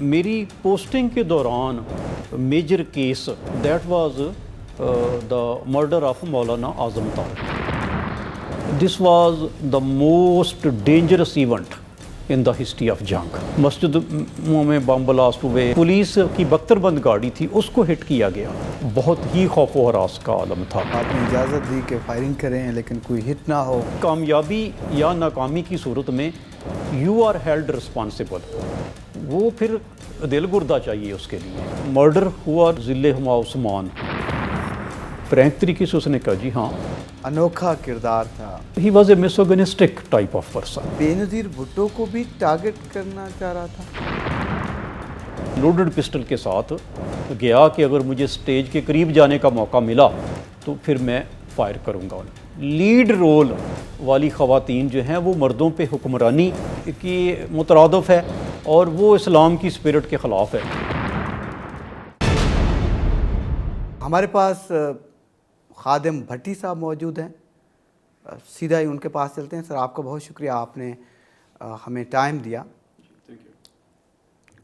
میری پوسٹنگ کے دوران major case that was the murder of Maulana Azam Tariq. This was the most dangerous event in the history of Jhang. مسجد میں bomb blast ہوئے, police کی بختر بند گاڑی تھی اس کو ہٹ کیا گیا. بہت ہی خوف و ہراس کا عالم تھا. آپ نے اجازت دی کہ فائرنگ کریں لیکن کوئی ہٹ نہ ہو. کامیابی یا ناکامی کی صورت میں یو آر ہیلڈ رسپانسبل. وہ پھر دل گردہ چاہیے اس کے لیے. مرڈر ہوا ضلع ہما عثمان. فرینک طریقے سے اس نے کہا جی ہاں. انوکھا کردار تھا. He was a misogynistic type of person. Benazir Bhutto کو بھی ٹارگٹ کرنا چاہ رہا تھا. لوڈڈ پسٹل کے ساتھ گیا کہ اگر مجھے سٹیج کے قریب جانے کا موقع ملا تو پھر میں فائر کروں گا. لیڈ رول والی خواتین جو ہیں وہ مردوں پہ حکمرانی کی مترادف ہے اور وہ اسلام کی اسپرٹ کے خلاف ہے. ہمارے پاس خادم بھٹی صاحب موجود ہیں, سیدھا ہی ان کے پاس چلتے ہیں. سر آپ کا بہت شکریہ, آپ نے ہمیں ٹائم دیا.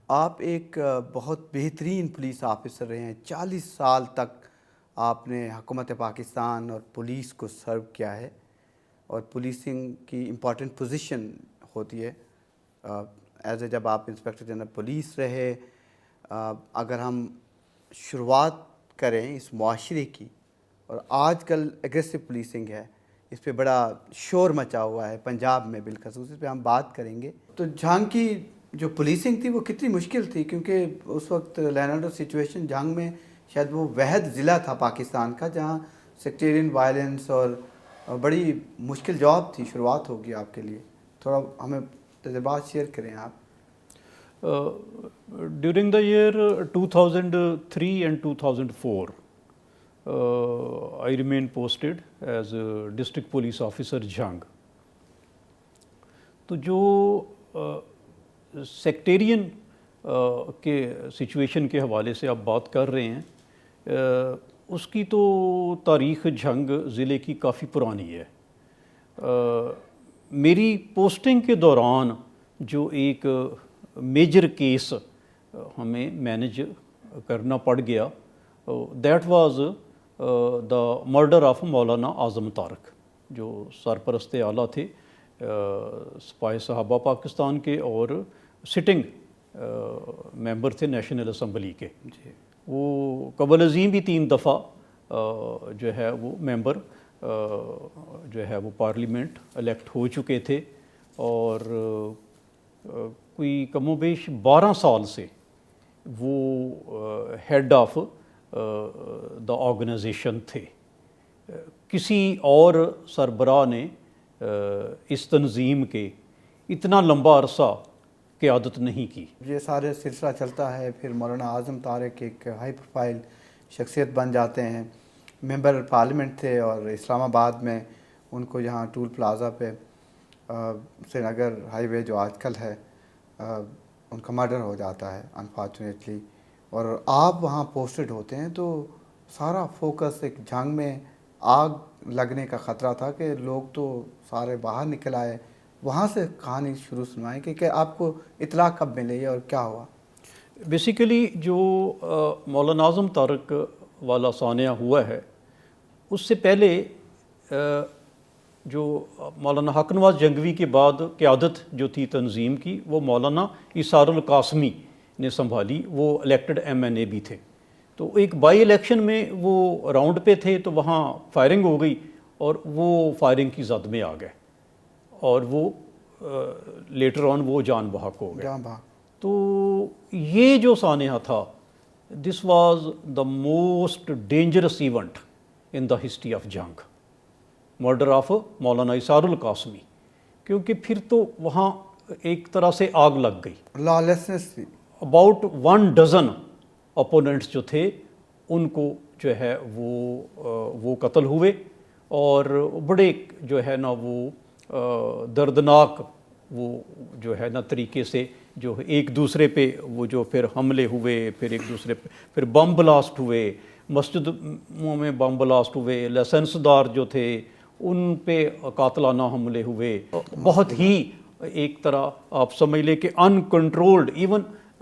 آپ ایک بہت بہترین پولیس آفیسر رہے ہیں. 40 سال تک آپ نے حکومت پاکستان اور پولیس کو سرو کیا ہے, اور پولیسنگ کی امپورٹنٹ پوزیشن ہوتی ہے ایز اے, جب آپ انسپیکٹر جنرل پولیس رہے. اگر ہم شروعات کریں اس معاشرے کی, اور آج کل ایگریسو پولیسنگ ہے, اس پہ بڑا شور مچا ہوا ہے پنجاب میں بالخصوص, اس پہ ہم بات کریں گے. تو جنگ کی جو پولیسنگ تھی وہ کتنی مشکل تھی, کیونکہ اس وقت لینڈ اور سچویشن جنگ میں شاید وہ واحد ضلع تھا پاکستان کا جہاں سیکٹیرین وائلنس اور بڑی مشکل جاب تھی. شروعات ہوگی آپ کے لیے, تھوڑا ہمیں تجربات شیئر کریں آپ. During the year 2003 and 2004 I remain posted as a district police officer Jhang. تو جو سیکٹیرین کے سچویشن کے حوالے سے آپ بات کر رہے ہیں, اس کی تو تاریخ جھنگ ضلع کی کافی پرانی ہے. میری پوسٹنگ کے دوران جو ایک میجر کیس ہمیں مینیج کرنا پڑ گیا, that was the murder of Maulana Azam Tariq, جو سرپرست اعلیٰ تھے سپاہی صحابہ پاکستان کے اور سٹنگ ممبر تھے نیشنل اسمبلی کے. وہ قبل ازیں بھی 3 دفعہ جو ہے وہ ممبر جو ہے وہ پارلیمنٹ الیکٹ ہو چکے تھے, اور کوئی کم و بیش 12 سال سے وہ ہیڈ آف دا آرگنائزیشن تھے. کسی اور سربراہ نے اس تنظیم کے اتنا لمبا عرصہ قیادت نہیں کی. یہ سارے سلسلہ چلتا ہے, پھر مولانا اعظم طارق ایک ہائی پروفائل شخصیت بن جاتے ہیں, ممبر پارلیمنٹ تھے, اور اسلام آباد میں ان کو یہاں ٹول پلازا پہ سری نگر ہائی وے جو آج کل ہے ان کا مرڈر ہو جاتا ہے انفارچونیٹلی, اور آپ وہاں پوسٹڈ ہوتے ہیں. تو سارا فوکس ایک جنگ میں آگ لگنے کا خطرہ تھا کہ لوگ تو سارے باہر نکل آئے. وہاں سے کہانی شروع سنائیں کہ آپ کو اطلاع کب ملی اور کیا ہوا. بیسیکلی جو مولانا اعظم طارق والا سانحہ ہوا ہے, اس سے پہلے جو مولانا حق نواز جنگوی کے بعد قیادت جو تھی تنظیم کی وہ مولانا ایثار القاسمی نے سنبھالی. وہ الیکٹڈ MNA بھی تھے. تو ایک بائی الیکشن میں وہ راؤنڈ پہ تھے, تو وہاں فائرنگ ہو گئی اور وہ فائرنگ کی زد میں آ گئے, اور وہ لیٹر آن وہ جان بحق ہو گئے. تو یہ جو سانحہ تھا, دس was the most dangerous event in the history of جنگ, مرڈر آف مولانا ایثار القاسمی. کیونکہ پھر تو وہاں ایک طرح سے آگ لگ گئی. لا لیسنس تھی. اباؤٹ 1 ڈزن اپوننٹس جو تھے ان کو جو ہے وہ قتل ہوئے, اور بڑے جو ہے نا وہ دردناک وہ جو ہے نا طریقے سے جو ایک دوسرے پہ وہ جو پھر حملے ہوئے, پھر ایک دوسرے پہ پھر بم بلاسٹ ہوئے, مسجد میں بم بلاسٹ ہوئے, لائسنس دار جو تھے ان پہ قاتلانہ حملے ہوئے. بہت ہی ایک طرح آپ سمجھ لیں کہ uncontrolled, even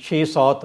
6-7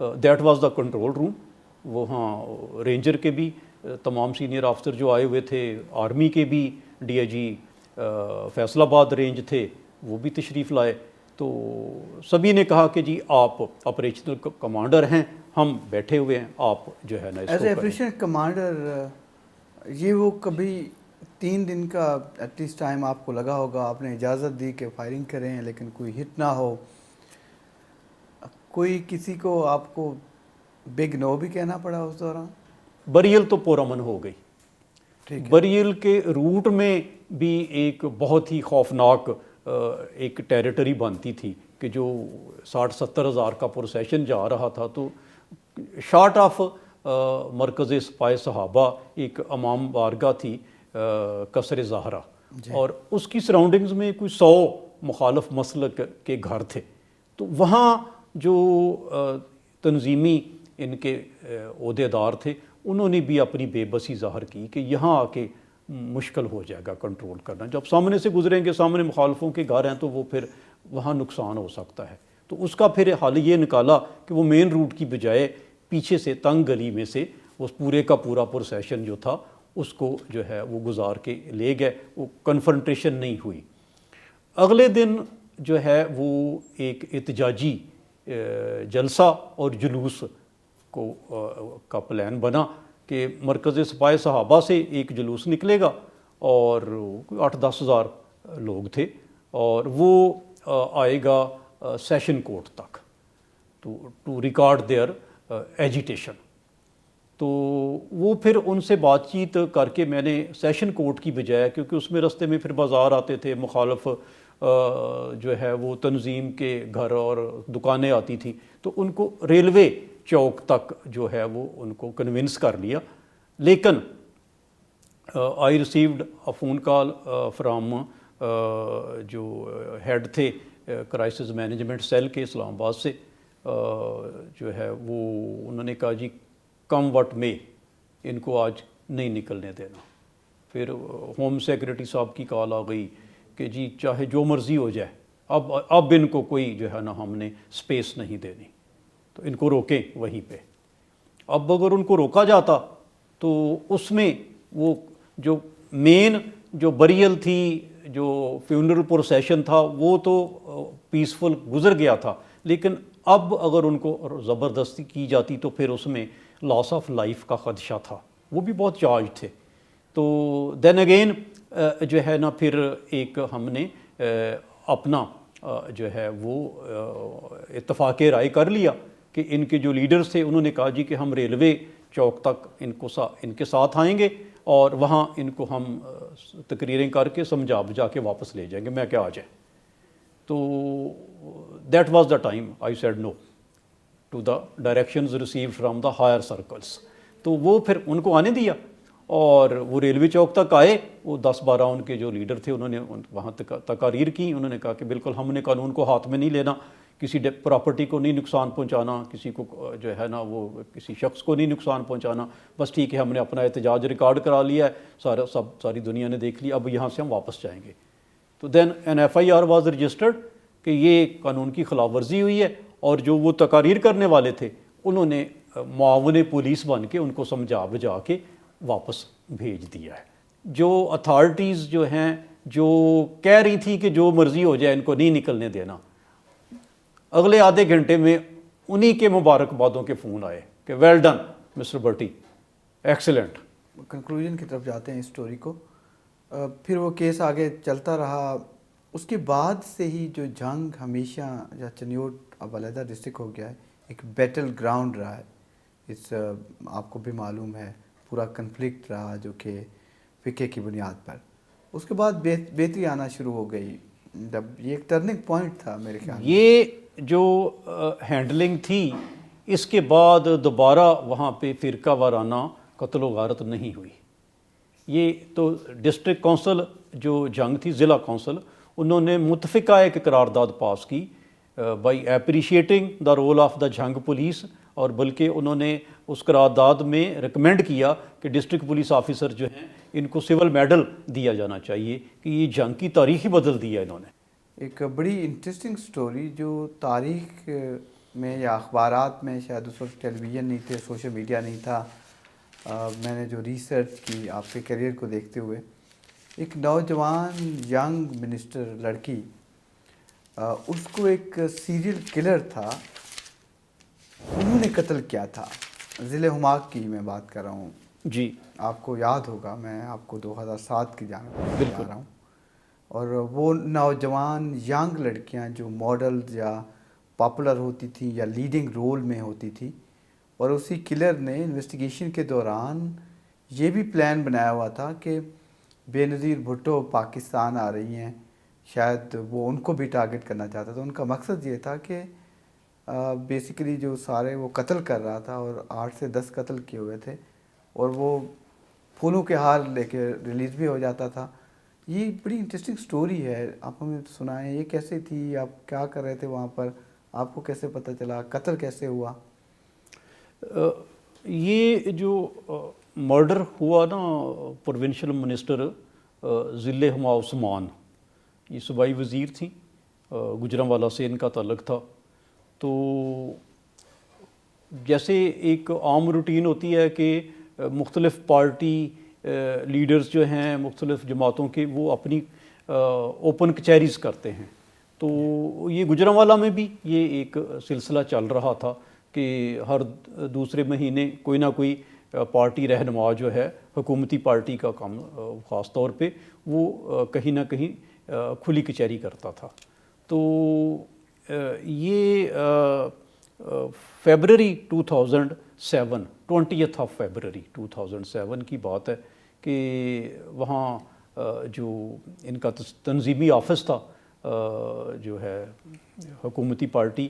that was the control room. وہاں رینجر کے بھی تمام سینئر آفیسر جو آئے ہوئے تھے, آرمی کے بھی ڈی آئی جی فیصل آباد رینج تھے وہ بھی تشریف لائے. تو سبھی نے کہا کہ جی آپ آپریشنل کمانڈر ہیں, ہم بیٹھے ہوئے ہیں, آپ جو ہے نا ایز اے آپریشنل کمانڈر یہ وہ کبھی 3 دن کا ایٹ لیسٹ ٹائم آپ کو لگا ہوگا, آپ نے اجازت دی کہ فائرنگ کریں لیکن کوئی ہٹ نہ ہو, کوئی کسی کو آپ کو بگ نو بھی کہنا پڑا اس دوران؟ بریل تو پرامن ہو گئی. بریل کے روٹ میں بھی ایک بہت ہی خوفناک ایک ٹیریٹری بنتی تھی کہ جو 60-70 ہزار کا پروسیشن جا رہا تھا, تو شارٹ آف مرکز سپاہ صحابہ ایک امام بارگاہ تھی قصر زہرا, اور اس کی سراؤنڈنگز میں کوئی 100 مخالف مسلک کے گھر تھے. تو وہاں جو تنظیمی ان کے عہدیدار تھے انہوں نے بھی اپنی بے بسی ظاہر کی کہ یہاں آ کے مشکل ہو جائے گا کنٹرول کرنا, جب سامنے سے گزریں گے, سامنے مخالفوں کے گھر ہیں تو وہ پھر وہاں نقصان ہو سکتا ہے. تو اس کا پھر حل یہ نکالا کہ وہ مین روٹ کی بجائے پیچھے سے تنگ گلی میں سے اس پورے کا پورا پروسیشن جو تھا اس کو جو ہے وہ گزار کے لے گئے, وہ کنفرنٹیشن نہیں ہوئی. اگلے دن جو ہے وہ ایک احتجاجی جلسہ اور جلوس کا پلان بنا کہ مرکز سپاہ صحابہ سے ایک جلوس نکلے گا, اور 8-10 ہزار لوگ تھے, اور وہ آئے گا سیشن کورٹ تک ٹو ریکارڈ دیئر ایجیٹیشن. تو وہ پھر ان سے بات چیت کر کے میں نے سیشن کورٹ کی بجائے, کیونکہ اس میں رستے میں پھر بازار آتے تھے, مخالف جو ہے وہ تنظیم کے گھر اور دکانیں آتی تھیں, تو ان کو ریلوے چوک تک جو ہے وہ ان کو کنونس کر لیا. لیکن I received a phone call from جو ہیڈ تھے کرائسس مینجمنٹ سیل کے اسلام آباد سے, جو ہے وہ انہوں نے کہا جی کم وٹ میں, ان کو آج نہیں نکلنے دینا. پھر ہوم سیکرٹری صاحب کی کال آ گئی کہ جی چاہے جو مرضی ہو جائے, اب ان کو کوئی جو ہے نا ہم نے سپیس نہیں دینی, تو ان کو روکیں وہیں پہ. اب اگر ان کو روکا جاتا تو اس میں وہ جو مین جو بریل تھی, جو فیونرل پروسیشن تھا, وہ تو پیسفل گزر گیا تھا, لیکن اب اگر ان کو زبردستی کی جاتی تو پھر اس میں لاس آف لائف کا خدشہ تھا, وہ بھی بہت چارج تھے. تو دین اگین جو ہے نا پھر ایک ہم نے اپنا جو ہے وہ اتفاق رائے کر لیا کہ ان کے جو لیڈرز تھے انہوں نے کہا جی کہ ہم ریلوے چوک تک ان کے ساتھ آئیں گے, اور وہاں ان کو ہم تقریریں کر کے سمجھا بجا کے واپس لے جائیں گے, میں کیا آ جائے. تو that was the time I said no to the directions received from the higher circles. تو وہ پھر ان کو آنے دیا, اور وہ ریلوے چوک تک آئے. وہ 10-12 ان کے جو لیڈر تھے انہوں نے وہاں تقاریر کی, انہوں نے کہا کہ بالکل ہم نے قانون کو ہاتھ میں نہیں لینا, کسی پراپرٹی کو نہیں نقصان پہنچانا, کسی کو جو ہے نا وہ کسی شخص کو نہیں نقصان پہنچانا, بس ٹھیک ہے ہم نے اپنا احتجاج ریکارڈ کرا لیا ہے, ساری دنیا نے دیکھ لی, اب یہاں سے ہم واپس جائیں گے. تو then an F I R was registered کہ یہ قانون کی خلاف ورزی ہوئی ہے, اور جو وہ تقاریر کرنے والے تھے انہوں نے معاون پولیس بن کے ان کو سمجھا بجا کے واپس بھیج دیا ہے. جو اتھارٹیز جو ہیں جو کہہ رہی تھیں کہ جو مرضی ہو جائے ان کو نہیں نکلنے دینا, اگلے آدھے گھنٹے میں انہی کے مبارکبادوں کے فون آئے کہ ویل ڈن مسٹر بھٹی, ایکسیلنٹ. کنکلوژن کی طرف جاتے ہیں اس سٹوری کو. پھر وہ کیس آگے چلتا رہا. اس کے بعد سے ہی جو جنگ ہمیشہ یا چنیوٹ اب علیحدہ ڈسٹرکٹ ہو گیا ہے, ایک بیٹل گراؤنڈ رہا ہے. اس آپ کو بھی معلوم ہے پورا کنفلکٹ رہا جو کہ فقہ کی بنیاد پر. اس کے بعد بہتری آنا شروع ہو گئی, جب یہ ایک ٹرننگ پوائنٹ تھا میرے خیال میں. یہ جو ہینڈلنگ تھی اس کے بعد دوبارہ وہاں پہ فرقہ وارانہ قتل و غارت نہیں ہوئی. یہ تو ڈسٹرکٹ کونسل جو جنگ تھی, ضلع کونسل, انہوں نے متفقہ ایک قرارداد پاس کی by appreciating the role of the Jang police, اور بلکہ انہوں نے اس قرارداد میں ریکمینڈ کیا کہ ڈسٹرکٹ پولیس آفیسر جو ہیں ان کو سول میڈل دیا جانا چاہیے کہ یہ جنگ کی تاریخ ہی بدل دی ہے انہوں نے. ایک بڑی انٹرسٹنگ سٹوری جو تاریخ میں یا اخبارات میں، شاید اس وقت ٹیلی ویژن نہیں تھے، سوشل میڈیا نہیں تھا، میں نے جو ریسرچ کی آپ کے کیریئر کو دیکھتے ہوئے، ایک نوجوان ینگ منسٹر لڑکی، اس کو ایک سیریل کلر تھا، انہوں نے قتل کیا تھا. ضلع حماق کی میں بات کر رہا ہوں. جی آپ کو یاد ہوگا، میں آپ کو 2007 کی جانب بالکل بتا رہا ہوں. اور وہ نوجوان ینگ لڑکیاں جو ماڈلز یا پاپولر ہوتی تھیں یا لیڈنگ رول میں ہوتی تھی، اور اسی کلر نے انویسٹیگیشن کے دوران یہ بھی پلان بنایا ہوا تھا کہ بے نظیر بھٹو پاکستان آ رہی ہیں، شاید وہ ان کو بھی ٹارگٹ کرنا چاہتا تھا. ان کا مقصد یہ تھا کہ بیسیکلی جو سارے وہ قتل کر رہا تھا، اور 8 سے 10 قتل کیے ہوئے تھے، اور وہ پھولوں کے ہار لے کے ریلیز بھی ہو جاتا تھا. یہ بڑی انٹرسٹنگ سٹوری ہے، آپ ہمیں سنائیں یہ کیسے تھی، آپ کیا کر رہے تھے وہاں پر، آپ کو کیسے پتہ چلا، قتل کیسے ہوا؟ یہ جو مرڈر ہوا نا پروونشل منسٹر ضلع ہما عثمان، یہ صوبائی وزیر تھیں، گجرانوالہ سے ان کا تعلق تھا. تو جیسے ایک عام روٹین ہوتی ہے کہ مختلف پارٹی لیڈرز جو ہیں مختلف جماعتوں کے، وہ اپنی اوپن کچہریز کرتے ہیں. تو یہ گجرانوالہ میں بھی یہ ایک سلسلہ چل رہا تھا کہ ہر دوسرے مہینے کوئی نہ کوئی پارٹی رہنما جو ہے حکومتی پارٹی کا کام خاص طور پہ، وہ کہیں نہ کہیں کھلی کچہری کرتا تھا. تو یہ فیبرری 2007 20 فیبرری 2007 کی بات ہے کہ وہاں جو ان کا تنظیمی آفس تھا، جو ہے حکومتی پارٹی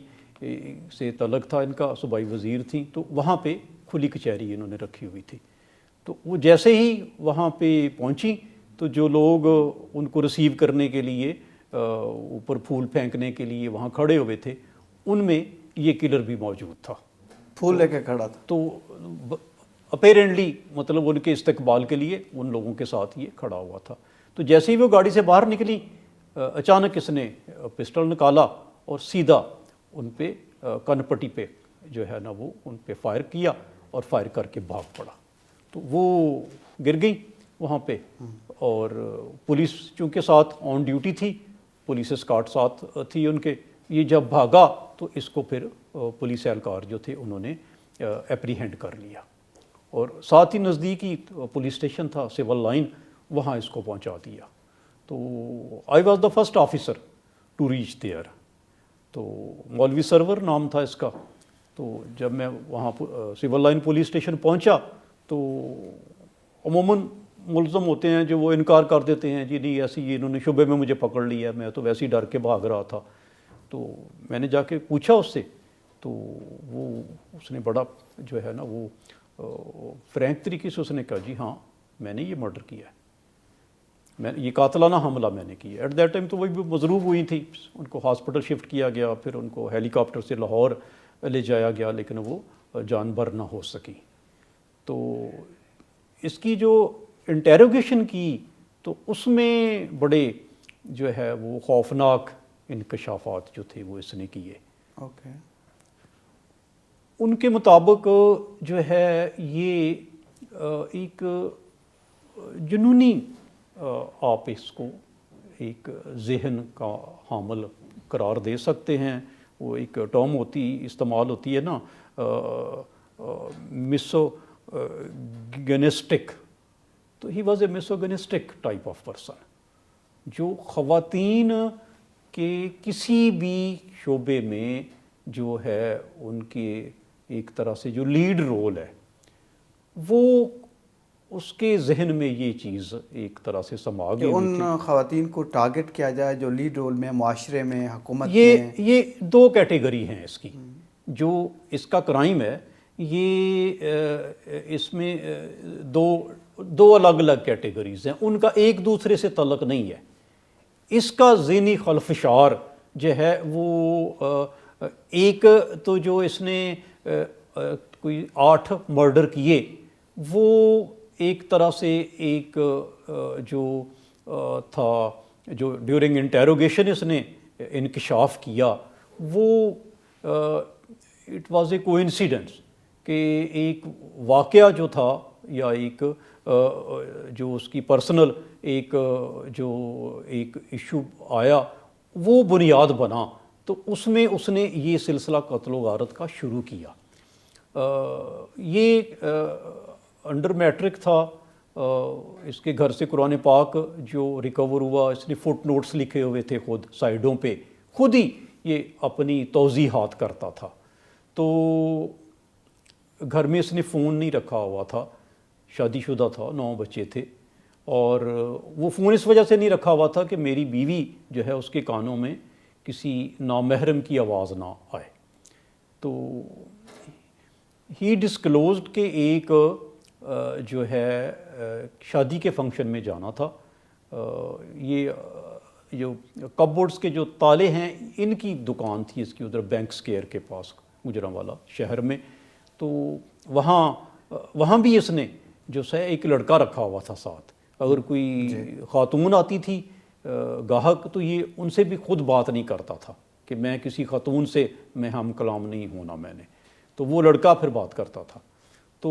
سے تعلق تھا ان کا، صوبائی وزیر تھیں، تو وہاں پہ کھلی کچہری انہوں نے رکھی ہوئی تھی. تو وہ جیسے ہی وہاں پہ پہنچی تو جو لوگ ان کو ریسیو کرنے کے لیے اوپر پھول پھینکنے کے لیے وہاں کھڑے ہوئے تھے، ان میں یہ کلر بھی موجود تھا. پھول لے کے کھڑا تھا. تو اپیرنٹلی مطلب ان کے استقبال کے لیے ان لوگوں کے ساتھ یہ کھڑا ہوا تھا. تو جیسے ہی وہ گاڑی سے باہر نکلی، اچانک اس نے پسٹل نکالا اور سیدھا ان پہ کن پٹی پہ جو ہے نا وہ ان پہ فائر کیا، اور فائر کر کے بھاگ پڑا. تو وہ گر گئی وہاں پہ، اور پولیس چونکہ ساتھ آن ڈیوٹی تھی، پولیس اسکارٹ ساتھ تھی ان کے. یہ جب بھاگا تو اس کو پھر پولیس اہلکار جو تھے انہوں نے اپریہینڈ کر لیا، اور ساتھ ہی نزدیکی پولیس اسٹیشن تھا سول لائن، وہاں اس کو پہنچا دیا. تو I was the first officer to reach there. تو مولوی سرور نام تھا اس کا. تو جب میں وہاں سول لائن پولیس اسٹیشن پہنچا تو عموماً ملزم ہوتے ہیں جو وہ انکار کر دیتے ہیں، جی نہیں ایسی یہ انہوں نے شبے میں مجھے پکڑ لیا، میں تو ویسے ہی ڈر کے بھاگ رہا تھا. تو میں نے جا کے پوچھا اس سے، تو اس نے بڑا جو ہے نا وہ فرینک طریقے سے اس نے کہا جی ہاں میں نے یہ مرڈر کیا ہے، میں یہ قاتلانہ حملہ میں نے کیا. ایٹ دیٹ ٹائم تو وہ بھی مضروب ہوئی تھی، ان کو ہاسپٹل شفٹ کیا گیا، پھر ان کو ہیلی کاپٹر سے لاہور لے جایا گیا، لیکن وہ جان بر نہ ہو سکی. تو اس کی جو انٹیروگیشن کی تو اس میں بڑے جو ہے وہ خوفناک انکشافات جو تھے وہ اس نے کیے. اوکے. ان کے مطابق جو ہے یہ ایک جنونی آپ اس کو ایک ذہن کا حامل قرار دے سکتے ہیں. وہ ایک ٹرم استعمال ہوتی ہے نا، میسوگنسٹک. تو he was a misogynistic type of person, جو خواتین کے کسی بھی شعبے میں جو ہے ان کے ایک طرح سے جو لیڈ رول ہے، وہ اس کے ذہن میں یہ چیز ایک طرح سے سما گئی کہ ہوئی تھی. ان خواتین کو ٹارگٹ کیا جائے جو لیڈ رول میں، معاشرے میں، حکومت میں. یہ دو کیٹیگری ہیں اس کی. جو اس کا کرائم ہے یہ اس میں دو الگ الگ کیٹیگریز ہیں، ان کا ایک دوسرے سے تعلق نہیں ہے. اس کا ذہنی خلفشار جو ہے وہ ایک تو جو اس نے کوئی 8 مرڈر کیے، وہ ایک طرح سے ایک جو تھا جو ڈیورنگ انٹیروگیشن اس نے انکشاف کیا، وہ اٹ واز اے کوئنسیڈنس کہ ایک واقعہ جو تھا یا ایک جو اس کی پرسنل ایک جو ایک ایشو آیا وہ بنیاد بنا، تو اس میں اس نے یہ سلسلہ قتل و غارت کا شروع کیا۔ یہ انڈر میٹرک تھا، اس کے گھر سے قرآن پاک جو ریکور ہوا، اس نے فٹ نوٹس لکھے ہوئے تھے خود سائڈوں پہ، خود ہی یہ اپنی توضیحات کرتا تھا۔ تو گھر میں اس نے فون نہیں رکھا ہوا تھا، شادی شدہ تھا، 9 بچے تھے، اور وہ فون اس وجہ سے نہیں رکھا ہوا تھا کہ میری بیوی جو ہے اس کے کانوں میں کسی نامحرم کی آواز نہ آئے۔ تو ہی ڈسکلوزڈ کہ ایک جو ہے شادی کے فنکشن میں جانا تھا، یہ جو کپ بورڈز کے جو تالے ہیں ان کی دکان تھی اس کی ادھر بینک سکیئر کے پاس گجرانوالہ شہر میں، تو وہاں بھی اس نے جو ہے ایک لڑکا رکھا ہوا تھا ساتھ، اگر کوئی خاتون آتی تھی گاہک تو یہ ان سے بھی خود بات نہیں کرتا تھا کہ میں کسی خاتون سے میں ہم کلام نہیں ہونا میں نے، تو وہ لڑکا پھر بات کرتا تھا۔ تو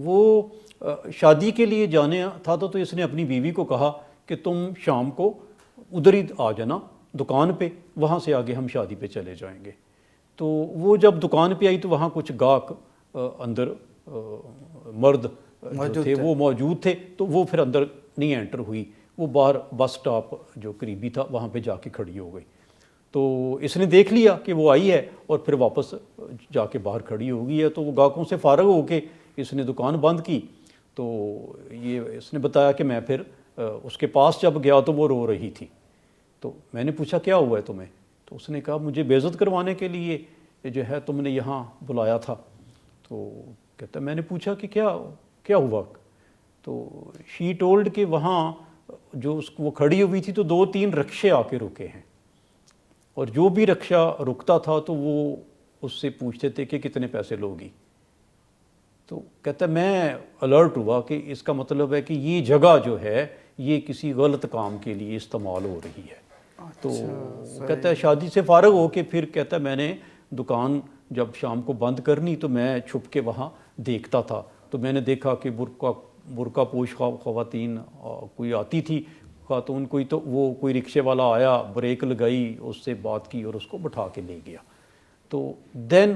وہ شادی کے لیے جانے تھا تو اس نے اپنی بیوی کو کہا کہ تم شام کو ادھر ہی آ جانا دکان پہ، وہاں سے آگے ہم شادی پہ چلے جائیں گے۔ تو وہ جب دکان پہ آئی تو وہاں کچھ گاہک اندر مرد جو تھے وہ موجود تھے، تو وہ پھر اندر نہیں انٹر ہوئی، وہ باہر بس سٹاپ جو قریبی تھا وہاں پہ جا کے کھڑی ہو گئی۔ تو اس نے دیکھ لیا کہ وہ آئی ہے اور پھر واپس جا کے باہر کھڑی ہو گئی ہے، تو وہ گاہکوں سے فارغ ہو کے اس نے دکان بند کی۔ تو یہ اس نے بتایا کہ میں پھر اس کے پاس جب گیا تو وہ رو رہی تھی، تو میں نے پوچھا کیا ہوا ہے تمہیں؟ تو اس نے کہا مجھے بے عزت کروانے کے لیے جو ہے تم نے یہاں بلایا تھا۔ تو کہتا میں نے پوچھا کہ کیا ہوا؟ تو شی ٹولڈ کہ وہاں جو وہ کھڑی ہوئی تھی تو 2-3 رکشے آ کے رکے ہیں، اور جو بھی رکشہ رکتا تھا تو وہ اس سے پوچھتے تھے کہ کتنے پیسے لوگی۔ تو کہتا میں الرٹ ہوا کہ اس کا مطلب ہے کہ یہ جگہ جو ہے یہ کسی غلط کام کے لیے استعمال ہو رہی ہے۔ تو کہتا ہے شادی سے فارغ ہو کے پھر کہتا ہے میں نے دکان جب شام کو بند کرنی تو میں چھپ کے وہاں دیکھتا تھا، تو میں نے دیکھا کہ برقع پوش خواتین کوئی آتی تھی خاتون کوئی، تو وہ کوئی رکشے والا آیا، بریک لگائی، اس سے بات کی اور اس کو بٹھا کے لے گیا۔ تو دین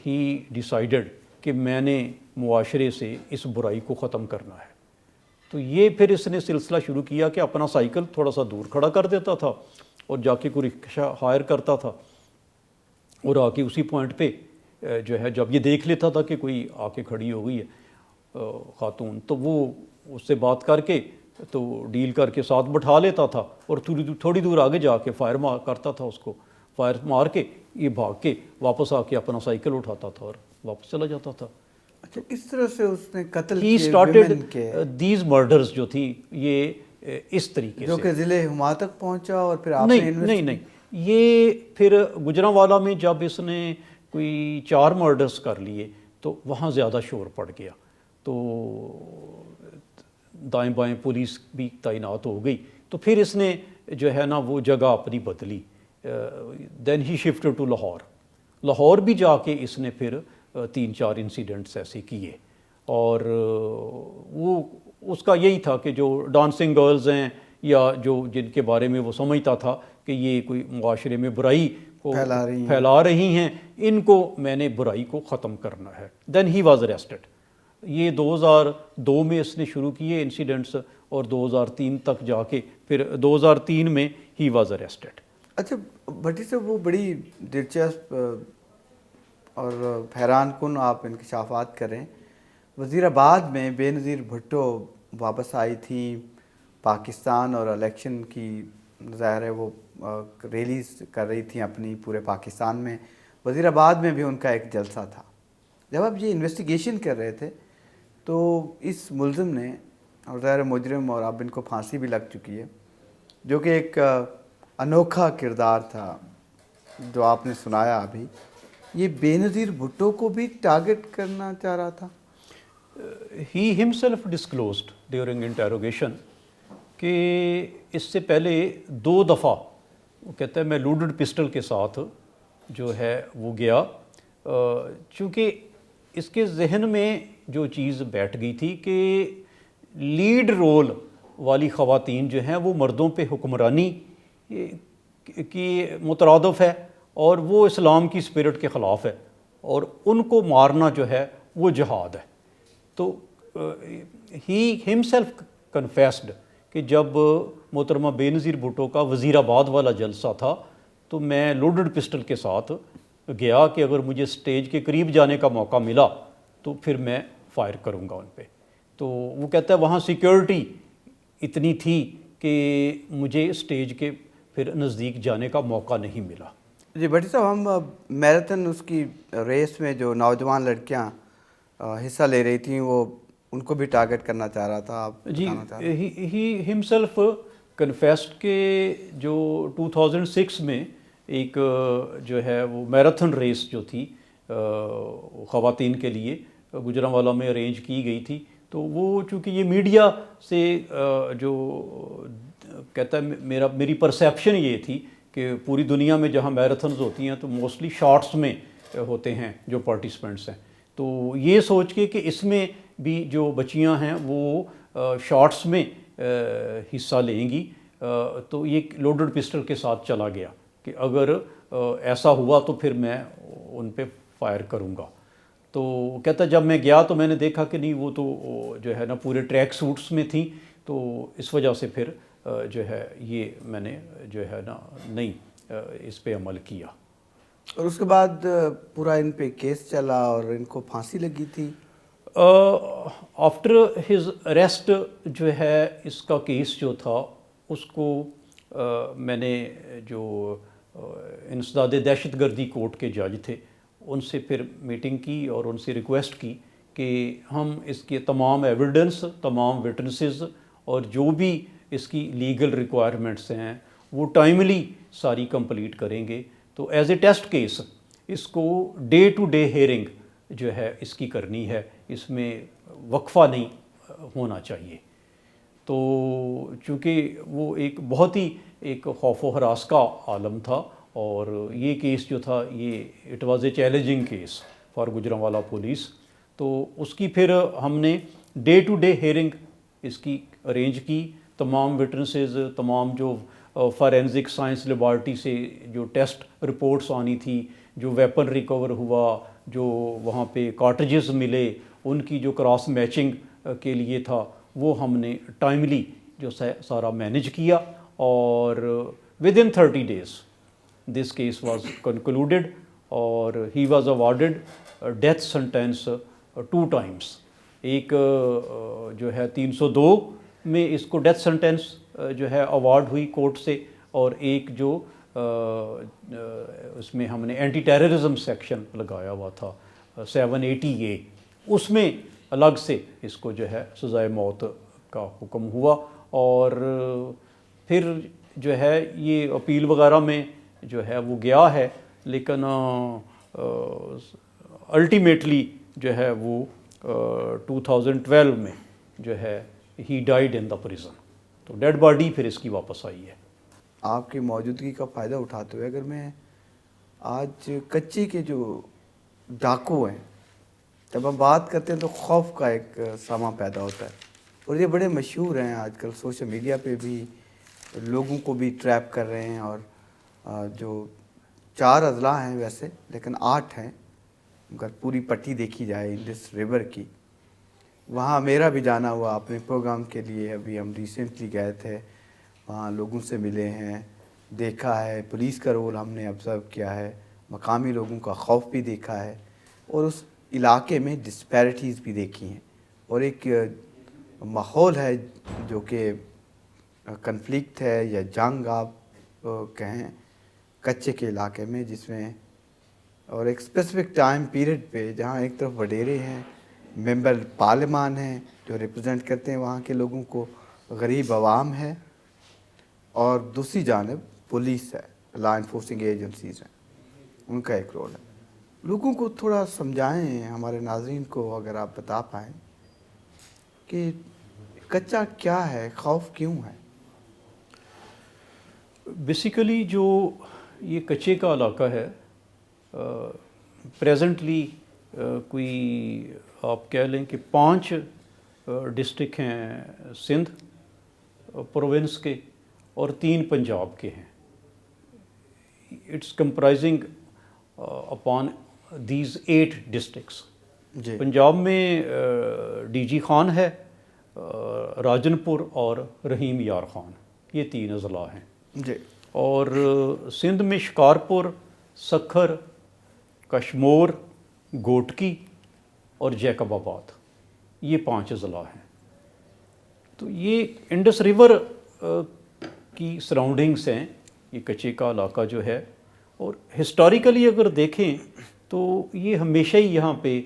ہی ڈیسائیڈڈ کہ میں نے معاشرے سے اس برائی کو ختم کرنا ہے۔ تو یہ پھر اس نے سلسلہ شروع کیا کہ اپنا سائیکل تھوڑا سا دور کھڑا کر دیتا تھا اور جا کے کوئی رکشہ ہائر کرتا تھا، اور آ کے اسی پوائنٹ پہ جو ہے جب یہ دیکھ لیتا تھا کہ کوئی آ کے کھڑی ہو گئی ہے خاتون، تو وہ اس سے بات کر کے تو ڈیل کر کے ساتھ بٹھا لیتا تھا، اور تھوڑی دور آگے جا کے فائر مار کرتا تھا، اس کو فائر مار کے یہ بھاگ کے واپس آ کے اپنا سائیکل اٹھاتا تھا اور واپس چلا جاتا تھا۔ اچھا، اس طرح سے اس نے قتل ہی اسٹارٹڈ دیز مرڈرز جو تھی یہ اس طریقے سے، جو کہ ضلع ہما تک پہنچا، اور پھر آپ نے نہیں یہ پھر گجرانوالہ میں جب اس نے کوئی 4 مرڈرز کر لیے تو وہاں زیادہ شور پڑ گیا، تو دائیں بائیں پولیس بھی تعینات ہو گئی، تو پھر اس نے جو ہے نا وہ جگہ اپنی بدلی۔ دین ہی شفٹ ٹو لاہور بھی جا کے اس نے پھر 3-4 انسیڈنٹس ایسے کیے، اور وہ اس کا یہی تھا کہ جو ڈانسنگ گرلز ہیں یا جو جن کے بارے میں وہ سمجھتا تھا کہ یہ کوئی معاشرے میں برائی کو پھیلا رہی ہیں، ان کو میں نے برائی کو ختم کرنا ہے۔ دین ہی واز اریسٹڈ۔ یہ 2002 میں اس نے شروع کیے انسیڈنٹس، اور 2003 تک جا کے پھر 2003 میں ہی واز اریسٹڈ۔ اچھا بھٹی صاحب، وہ بڑی دلچسپ اور حیران کن آپ انکشافات کریں۔ وزیر آباد میں بے نظیر بھٹو واپس آئی تھی پاکستان، اور الیکشن کی ظاہر ہے وہ ریلیز کر رہی تھیں اپنی پورے پاکستان میں۔ وزیر آباد میں بھی ان کا ایک جلسہ تھا۔ جب آپ یہ انویسٹیگیشن کر رہے تھے تو اس ملزم نے، اور ظاہر مجرم، اور اب ان کو پھانسی بھی لگ چکی ہے، جو کہ ایک انوکھا کردار تھا جو آپ نے سنایا ابھی، یہ بے نظیر بھٹو کو بھی ٹارگٹ کرنا چاہ رہا تھا؟ ہی ہمسیلف ڈسکلوزڈ ڈیورنگ انٹیروگیشن کہ اس سے پہلے 2 دفعہ وہ کہتا ہے میں لوڈڈ پسٹل کے ساتھ جو ہے وہ گیا چونکہ اس کے ذہن میں جو چیز بیٹھ گئی تھی کہ لیڈ رول والی خواتین جو ہیں وہ مردوں پہ حکمرانی کی مترادف ہے اور وہ اسلام کی اسپرٹ کے خلاف ہے اور ان کو مارنا جو ہے وہ جہاد ہے. تو ہی ہمسیلف کنفیسڈ کہ جب محترمہ بے نظیر بھٹو کا وزیر آباد والا جلسہ تھا تو میں لوڈڈ پسٹل کے ساتھ گیا کہ اگر مجھے سٹیج کے قریب جانے کا موقع ملا تو پھر میں فائر کروں گا ان پہ. تو وہ کہتا ہے وہاں سیکیورٹی اتنی تھی کہ مجھے سٹیج کے پھر نزدیک جانے کا موقع نہیں ملا. جی بھٹی صاحب، ہم میراتھن اس کی ریس میں جو نوجوان لڑکیاں حصہ لے رہی تھیں وہ ان کو بھی ٹارگٹ کرنا چاہ رہا تھا، آپ جی بتانا چاہ رہے ہیں؟ ہی ہمسیلف کنفیسڈ کہ جو 2006 میں ایک جو ہے وہ میراتھن ریس جو تھی خواتین کے لیے گوجرانوالہ میں ارینج کی گئی تھی، تو وہ چونکہ یہ میڈیا سے جو کہتا ہے میری پرسیپشن یہ تھی کہ پوری دنیا میں جہاں میراتھنز ہوتی ہیں تو موسٹلی شارٹس میں ہوتے ہیں جو پارٹیسپینٹس ہیں. تو یہ سوچ کے کہ اس میں بھی جو بچیاں ہیں وہ شارٹس میں حصہ لیں گی تو یہ لوڈڈ پسٹل کے ساتھ چلا گیا کہ اگر ایسا ہوا تو پھر میں ان پہ فائر کروں گا. تو کہتا جب میں گیا تو میں نے دیکھا کہ نہیں وہ تو جو ہے نا پورے ٹریک سوٹس میں تھیں، تو اس وجہ سے پھر جو ہے یہ میں نے جو ہے نا نہیں اس پہ عمل کیا. اور اس کے بعد پورا ان پہ کیس چلا اور ان کو پھانسی لگی تھی. آفٹر ہز اریسٹ جو ہے اس کا کیس جو تھا اس کو میں نے جو انسداد دہشت گردی کورٹ کے جج تھے ان سے پھر میٹنگ کی اور ان سے ریکویسٹ کی کہ ہم اس کے تمام ایویڈنس، تمام وٹنسز اور جو بھی اس کی لیگل ریکوائرمنٹس ہیں وہ ٹائملی ساری کمپلیٹ کریں گے. تو ایز اے ٹیسٹ کیس اس کو ڈے ٹو ڈے ہیئرنگ جو ہے اس کی کرنی ہے، اس میں وقفہ نہیں ہونا چاہیے. تو چونکہ وہ ایک بہت ہی ایک خوف و ہراس کا عالم تھا اور یہ کیس جو تھا یہ it was a challenging case for Gujranwala police. تو اس کی پھر ہم نے ڈے ٹو ڈے ہیئرنگ اس کی ارینج کی. تمام وٹنسز، تمام جو فارینزک سائنس لیبارٹری سے جو ٹیسٹ رپورٹس آنی تھی، جو ویپن ریکور ہوا، جو وہاں پہ کارٹریجز ملے، ان کی جو کراس میچنگ کے لیے تھا وہ ہم نے ٹائملی جو سارا مینیج کیا اور within 30 days this case was concluded اور he was awarded death sentence 2 times. ایک جو ہے 302 میں اس کو ڈیتھ سنٹینس جو ہے اوارڈ ہوئی کورٹ سے، اور ایک جو اس میں ہم نے اینٹی ٹیررزم سیکشن لگایا ہوا تھا 780A، اس میں الگ سے اس کو جو ہے سزائے موت کا حکم ہوا. اور پھر جو ہے یہ اپیل وغیرہ میں جو ہے وہ گیا ہے، لیکن الٹیمیٹلی جو ہے وہ 2012 میں جو ہے ہی ڈائیڈ ان دا پریزن. تو ڈیڈ باڈی پھر اس کی واپس آئی ہے. آپ کی موجودگی کا فائدہ اٹھاتے ہوئے اگر میں آج کچی کے جو ڈاکو ہیں جب ہم بات کرتے ہیں تو خوف کا ایک سامہ پیدا ہوتا ہے، اور یہ بڑے مشہور ہیں آج کل سوشل میڈیا پہ بھی لوگوں کو بھی ٹریپ کر رہے ہیں. اور جو 4 اضلاع ہیں ویسے لیکن 8 ہیں اگر پوری پٹی دیکھی جائے انڈس ریور کی. وہاں میرا بھی جانا ہوا اپنے پروگرام کے لیے، ابھی ہم ریسنٹلی گئے تھے، وہاں لوگوں سے ملے ہیں، دیکھا ہے پولیس کا رول ہم نے آبزرو کیا ہے، مقامی لوگوں کا خوف بھی دیکھا ہے اور اس علاقے میں ڈسپیرٹیز بھی دیکھی ہیں. اور ایک ماحول ہے جو کہ کنفلکٹ ہے یا جنگ آپ کہیں کچے کے علاقے میں، جس میں اور ایک اسپیسیفک ٹائم پیریڈ پہ جہاں ایک طرف وڈیرے ہیں، ممبر پارلیمان ہیں جو ریپرزینٹ کرتے ہیں وہاں کے لوگوں کو، غریب عوام ہے، اور دوسری جانب پولیس ہے، لا انفورسنگ ایجنسیز ہیں، ان کا ایک رول ہے. لوگوں کو تھوڑا سمجھائیں، ہمارے ناظرین کو اگر آپ بتا پائیں کہ کچا کیا ہے، خوف کیوں ہے؟ بیسیکلی جو یہ کچے کا علاقہ ہے پریزنٹلی کوئی آپ کہہ لیں کہ 5 ڈسٹرکٹ ہیں سندھ پروونس کے اور 3 پنجاب کے ہیں. It's comprising upon these 8 districts. جی پنجاب میں ڈی جی خان ہے, راجن پور اور رحیم یار خان, یہ 3 اضلاع ہیں. جی اور سندھ میں شکارپور, سکھر, کشمور, گوٹکی اور جیکب آباد, یہ 5 اضلاع ہیں. تو یہ انڈس ریور کی سراؤنڈنگس ہیں, یہ کچے کا علاقہ جو ہے. اور ہسٹوریکلی اگر دیکھیں تو یہ ہمیشہ ہی یہاں پہ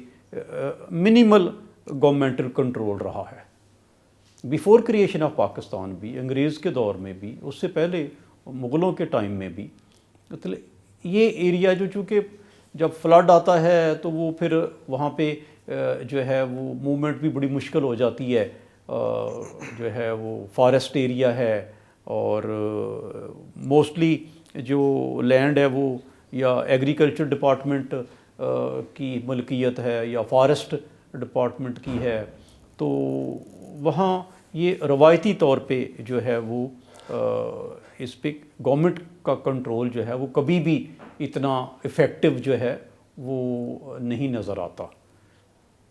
منیمل گورنمنٹل کنٹرول رہا ہے. بیفور کریشن آف پاکستان بھی, انگریز کے دور میں بھی, اس سے پہلے مغلوں کے ٹائم میں بھی. مطلب یہ ایریا جو چونکہ جب فلڈ آتا ہے تو وہ پھر وہاں پہ جو ہے وہ موومنٹ بھی بڑی مشکل ہو جاتی ہے. جو ہے وہ فارسٹ ایریا ہے اور موسٹلی جو لینڈ ہے وہ یا ایگریکلچر ڈپارٹمنٹ کی ملکیت ہے یا فارسٹ ڈپارٹمنٹ کی ہے. تو وہاں یہ روایتی طور پہ جو ہے وہ اس پہ گورنمنٹ کا کنٹرول جو ہے وہ کبھی بھی اتنا افیکٹو جو ہے وہ نہیں نظر آتا.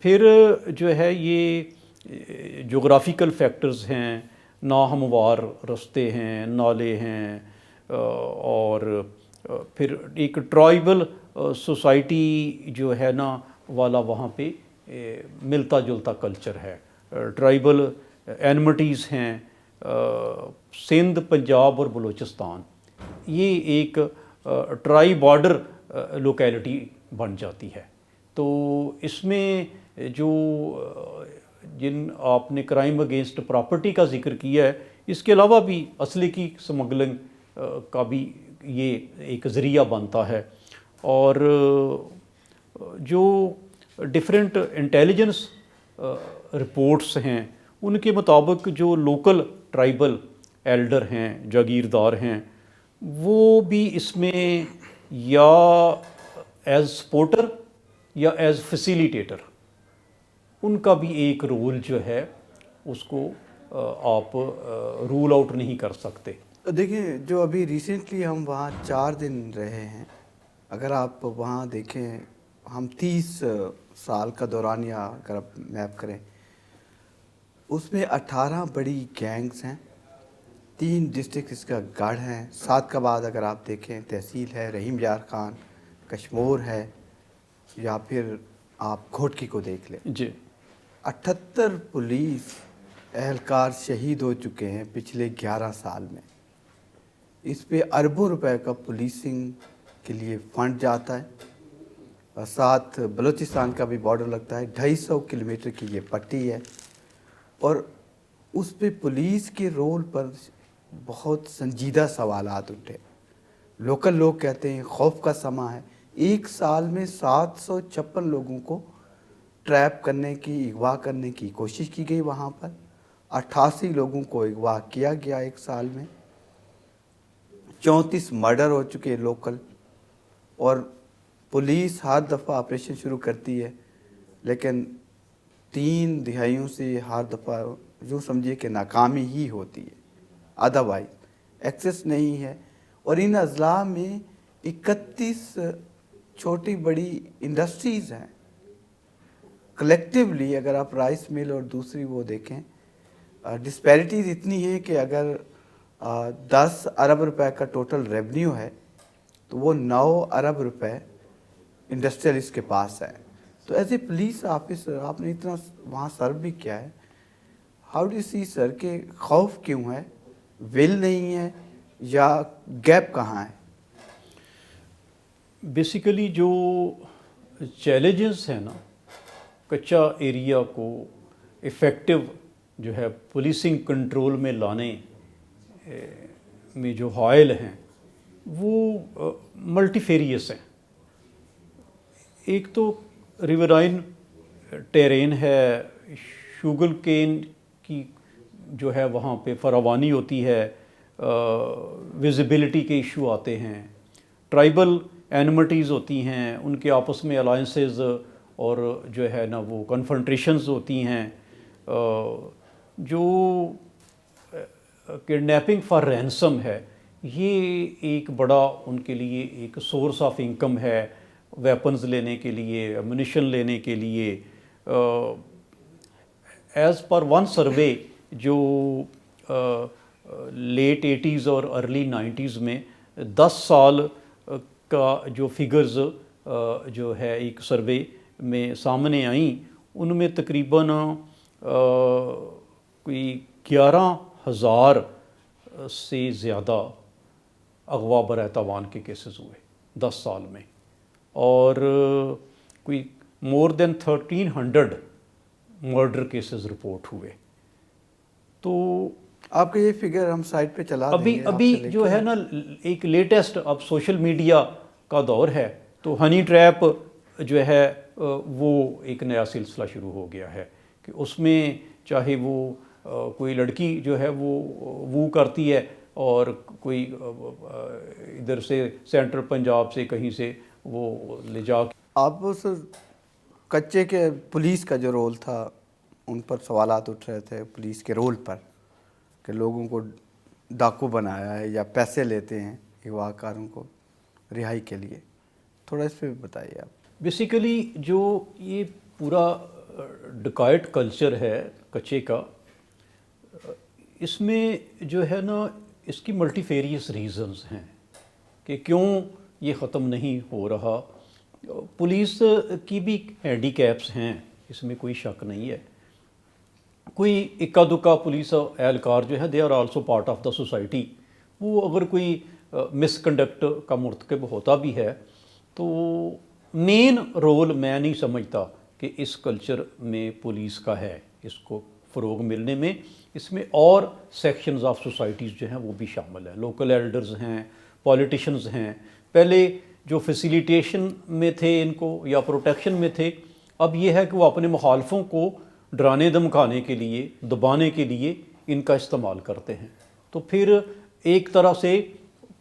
پھر جو ہے یہ جغرافیکل فیکٹرز ہیں, ناہموار رستے ہیں, نالے ہیں, اور پھر ایک ٹرائبل سوسائٹی جو ہے نا والا وہاں پہ ملتا جلتا کلچر ہے. ٹرائبل اینمٹیز ہیں. سندھ, پنجاب اور بلوچستان یہ ایک ٹرائی بارڈر لوکیلٹی بن جاتی ہے. تو اس میں جو جن آپ نے کرائم اگینسٹ پراپرٹی کا ذکر کیا ہے, اس کے علاوہ بھی اسلحے کی سمگلنگ کا بھی یہ ایک ذریعہ بنتا ہے. اور جو ڈفرینٹ انٹیلیجنس رپورٹس ہیں ان کے مطابق جو لوکل ٹرائبل ایلڈر ہیں, جاگیردار ہیں, وہ بھی اس میں یا ایز سپورٹر یا ایز فیسیلیٹیٹر, ان کا بھی ایک رول جو ہے اس کو آپ رول آؤٹ نہیں کر سکتے. دیکھیں جو ابھی ریسنٹلی ہم وہاں 4 دن رہے ہیں, اگر آپ وہاں دیکھیں ہم 30 سال کا دورانیہ اگر آپ میپ کریں اس میں 18 بڑی گینگز ہیں, 3 ڈسٹرکٹ اس کا گڑھ ہیں. سعدکاباد اگر آپ دیکھیں تحصیل ہے, رحیم یار خان کشمور ہے, یا پھر آپ گھوٹکی کو دیکھ لیں. جی 78 پولیس اہلکار شہید ہو چکے ہیں پچھلے 11 سال میں. اس پہ اربوں روپے کا پولیسنگ کے لیے فنڈ جاتا ہے. اور ساتھ بلوچستان کا بھی بارڈر لگتا ہے, 250 کلومیٹر کی یہ پٹی ہے. اور اس پہ پولیس کے رول پر بہت سنجیدہ سوالات اٹھے. لوکل لوگ کہتے ہیں خوف کا سماں ہے. 1 سال میں 756 لوگوں کو ٹریپ کرنے کی, اغوا کرنے کی کوشش کی گئی وہاں پر. 88 لوگوں کو اغوا کیا گیا 1 سال میں. 34 مرڈر ہو چکے لوکل. اور پولیس ہر دفعہ آپریشن شروع کرتی ہے لیکن 3 دہائیوں سے ہر دفعہ جو سمجھیے کہ ناکامی ہی ہوتی ہے, ادروائز ایکسس نہیں ہے. اور ان اضلاع میں 31 چھوٹی بڑی انڈسٹریز ہیں. کلیکٹیولی اگر آپ رائس مل اور دوسری وہ دیکھیں, ڈسپیرٹیز اتنی ہیں کہ اگر 10 ارب روپے کا ٹوٹل ریونیو ہے تو وہ 9 ارب روپے انڈسٹریلسٹ کے پاس ہے. تو ایز اے پولیس آفیسر آپ نے اتنا وہاں سرو بھی کیا ہے, ہاؤ ڈو سی سر کہ خوف کیوں ہے, ول نہیں ہے یا گیپ کہاں ہے؟ بیسیکلی جو چیلنجز ہیں نا کچا ایریا کو افیکٹو جو ہے پولیسنگ کنٹرول میں لانے میں جو حائل ہیں وہ ملٹی فیریس ہیں. ایک تو ریورائن ٹیرین ہے, شوگر کین کی جو ہے وہاں پہ فراوانی ہوتی ہے, ویزیبلٹی کے ایشو آتے ہیں, ٹرائبل اینمٹیز ہوتی ہیں، ان کے آپس میں الائنسز اور جو ہے نا وہ کنفرنٹریشنز ہوتی ہیں. جو کڈنیپنگ فار رینسم ہے، یہ ایک بڑا ان کے لیے ایک سورس آف انکم ہے، ویپنز لینے کے لیے، امونیشن لینے کے لیے. ایز پر ون سروے جو لیٹ 80s اور ارلی 90s میں 10 سال کا جو فگرز جو ہے ایک سروے میں سامنے آئیں، ان میں تقریباً کوئی 11,000 سے زیادہ اغوا برائے تاوان کے کیسز ہوئے 10 سال میں، اور کوئی مور دین 1300 مرڈر کیسز رپورٹ ہوئے. تو آپ کا یہ فگر ہم سائٹ پہ چلا دیں گے. ابھی جو ہے نا ایک لیٹسٹ اب سوشل میڈیا کا دور ہے، تو ہنی ٹریپ جو ہے وہ ایک نیا سلسلہ شروع ہو گیا ہے کہ اس میں چاہے وہ کوئی لڑکی جو ہے وہ کرتی ہے، اور کوئی ادھر سے سینٹرل پنجاب سے کہیں سے وہ لے جا کے. آپ سر کچے کے پولیس کا جو رول تھا ان پر سوالات اٹھ رہے تھے پولیس کے رول پر، کہ لوگوں کو ڈاکو بنایا ہے یا پیسے لیتے ہیں اغوا کاروں کو رہائی کے لیے. تھوڑا اس پہ بھی بتائیے آپ. بیسیکلی جو یہ پورا ڈکائٹ کلچر ہے کچے کا، اس میں جو ہے نا اس کی ملٹی فیریس ریزنز ہیں کہ کیوں یہ ختم نہیں ہو رہا. پولیس کی بھی ہینڈی کیپس ہیں، اس میں کوئی شک نہیں ہے. کوئی اکا دکا پولیس اہلکار جو ہے they are also part of the society. وہ اگر کوئی مس کنڈکٹ کا مرتکب ہوتا بھی ہے تو مین رول میں نہیں سمجھتا کہ اس کلچر میں پولیس کا ہے اس کو فروغ ملنے میں. اس میں اور سیکشنز آف سوسائٹیز جو ہیں وہ بھی شامل ہیں. لوکل ایلڈرز ہیں، پولیٹیشنز ہیں. پہلے جو فیسیلیٹیشن میں تھے ان کو یا پروٹیکشن میں تھے، اب یہ ہے کہ وہ اپنے مخالفوں کو ڈرانے دھمکانے کے لیے، دبانے کے لیے ان کا استعمال کرتے ہیں. تو پھر ایک طرح سے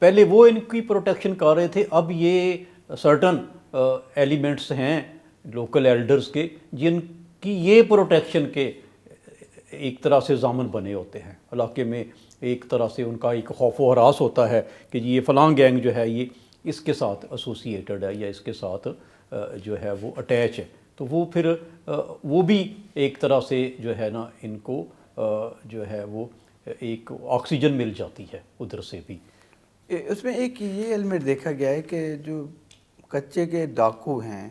پہلے وہ ان کی پروٹیکشن کر رہے تھے، اب یہ سرٹن ایلیمنٹس ہیں لوکل ایلڈرز کے جن کی یہ پروٹیکشن کے ایک طرح سے ضامن بنے ہوتے ہیں. علاقے میں ایک طرح سے ان کا ایک خوف و ہراس ہوتا ہے کہ یہ فلاں گینگ جو ہے یہ اس کے ساتھ ایسوسیٹڈ ہے یا اس کے ساتھ جو ہے وہ اٹیچ ہے. تو وہ پھر وہ بھی ایک طرح سے جو ہے نا ان کو جو ہے وہ ایک آکسیجن مل جاتی ہے ادھر سے بھی. اس میں ایک یہ ایلیمنٹ دیکھا گیا ہے کہ جو کچے کے ڈاکو ہیں،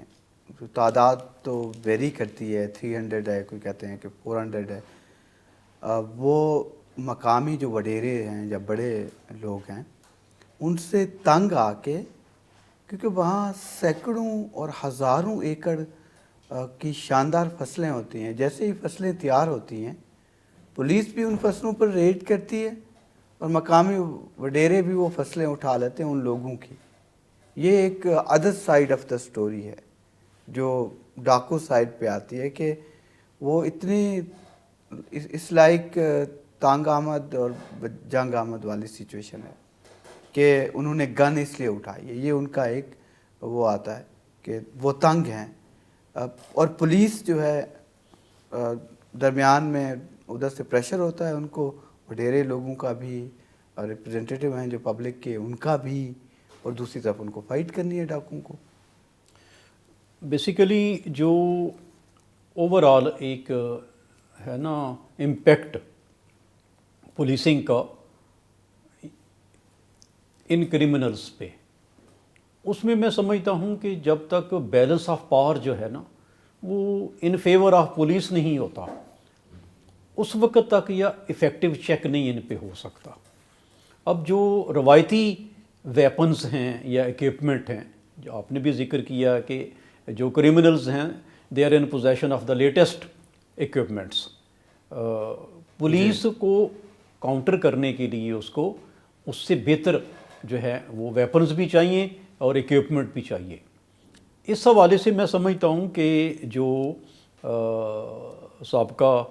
جو تعداد تو ویری کرتی ہے، 300 ہے، کوئی کہتے ہیں کہ 400 ہے. وہ مقامی جو وڈیرے ہیں یا بڑے لوگ ہیں ان سے تنگ آ کے، کیونکہ وہاں سینکڑوں اور ہزاروں ایکڑ کی شاندار فصلیں ہوتی ہیں. جیسے ہی فصلیں تیار ہوتی ہیں پولیس بھی ان فصلوں پر ریڈ کرتی ہے اور مقامی وڈیرے بھی وہ فصلیں اٹھا لیتے ہیں ان لوگوں کی. یہ ایک other side of the story ہے جو ڈاکو سائیڈ پہ آتی ہے، کہ وہ اتنی اس لائک تانگ آمد اور جنگ آمد والی سچویشن ہے کہ انہوں نے گن اس لیے اٹھائی ہے. یہ ان کا ایک وہ آتا ہے کہ وہ تنگ ہیں، اور پولیس جو ہے درمیان میں ادھر سے پریشر ہوتا ہے ان کو، وڈیرے لوگوں کا بھی، ریپرزنٹیٹیو ہیں جو پبلک کے ان کا بھی، اور دوسری طرف ان کو فائٹ کرنی ہے ڈاکوؤں کو. بیسیکلی جو اوور آل ایک ہے نا امپیکٹ پولیسنگ کا ان کرمنلز پہ، اس میں میں سمجھتا ہوں کہ جب تک بیلنس آف پاور جو ہے نا وہ ان فیور آف پولیس نہیں ہوتا، اس وقت تک یا افیکٹو چیک نہیں ان پہ ہو سکتا. اب جو روایتی ویپنز ہیں یا اکوپمنٹ ہیں، جو آپ نے بھی ذکر کیا کہ جو کرمنلز ہیں they are in possession of the latest equipments. Police کو کاؤنٹر کرنے کے لیے اس سے بہتر جو ہے وہ ویپنز بھی چاہیے اور اکوپمنٹ بھی چاہیے. اس حوالے سے میں سمجھتا ہوں کہ جو سابقہ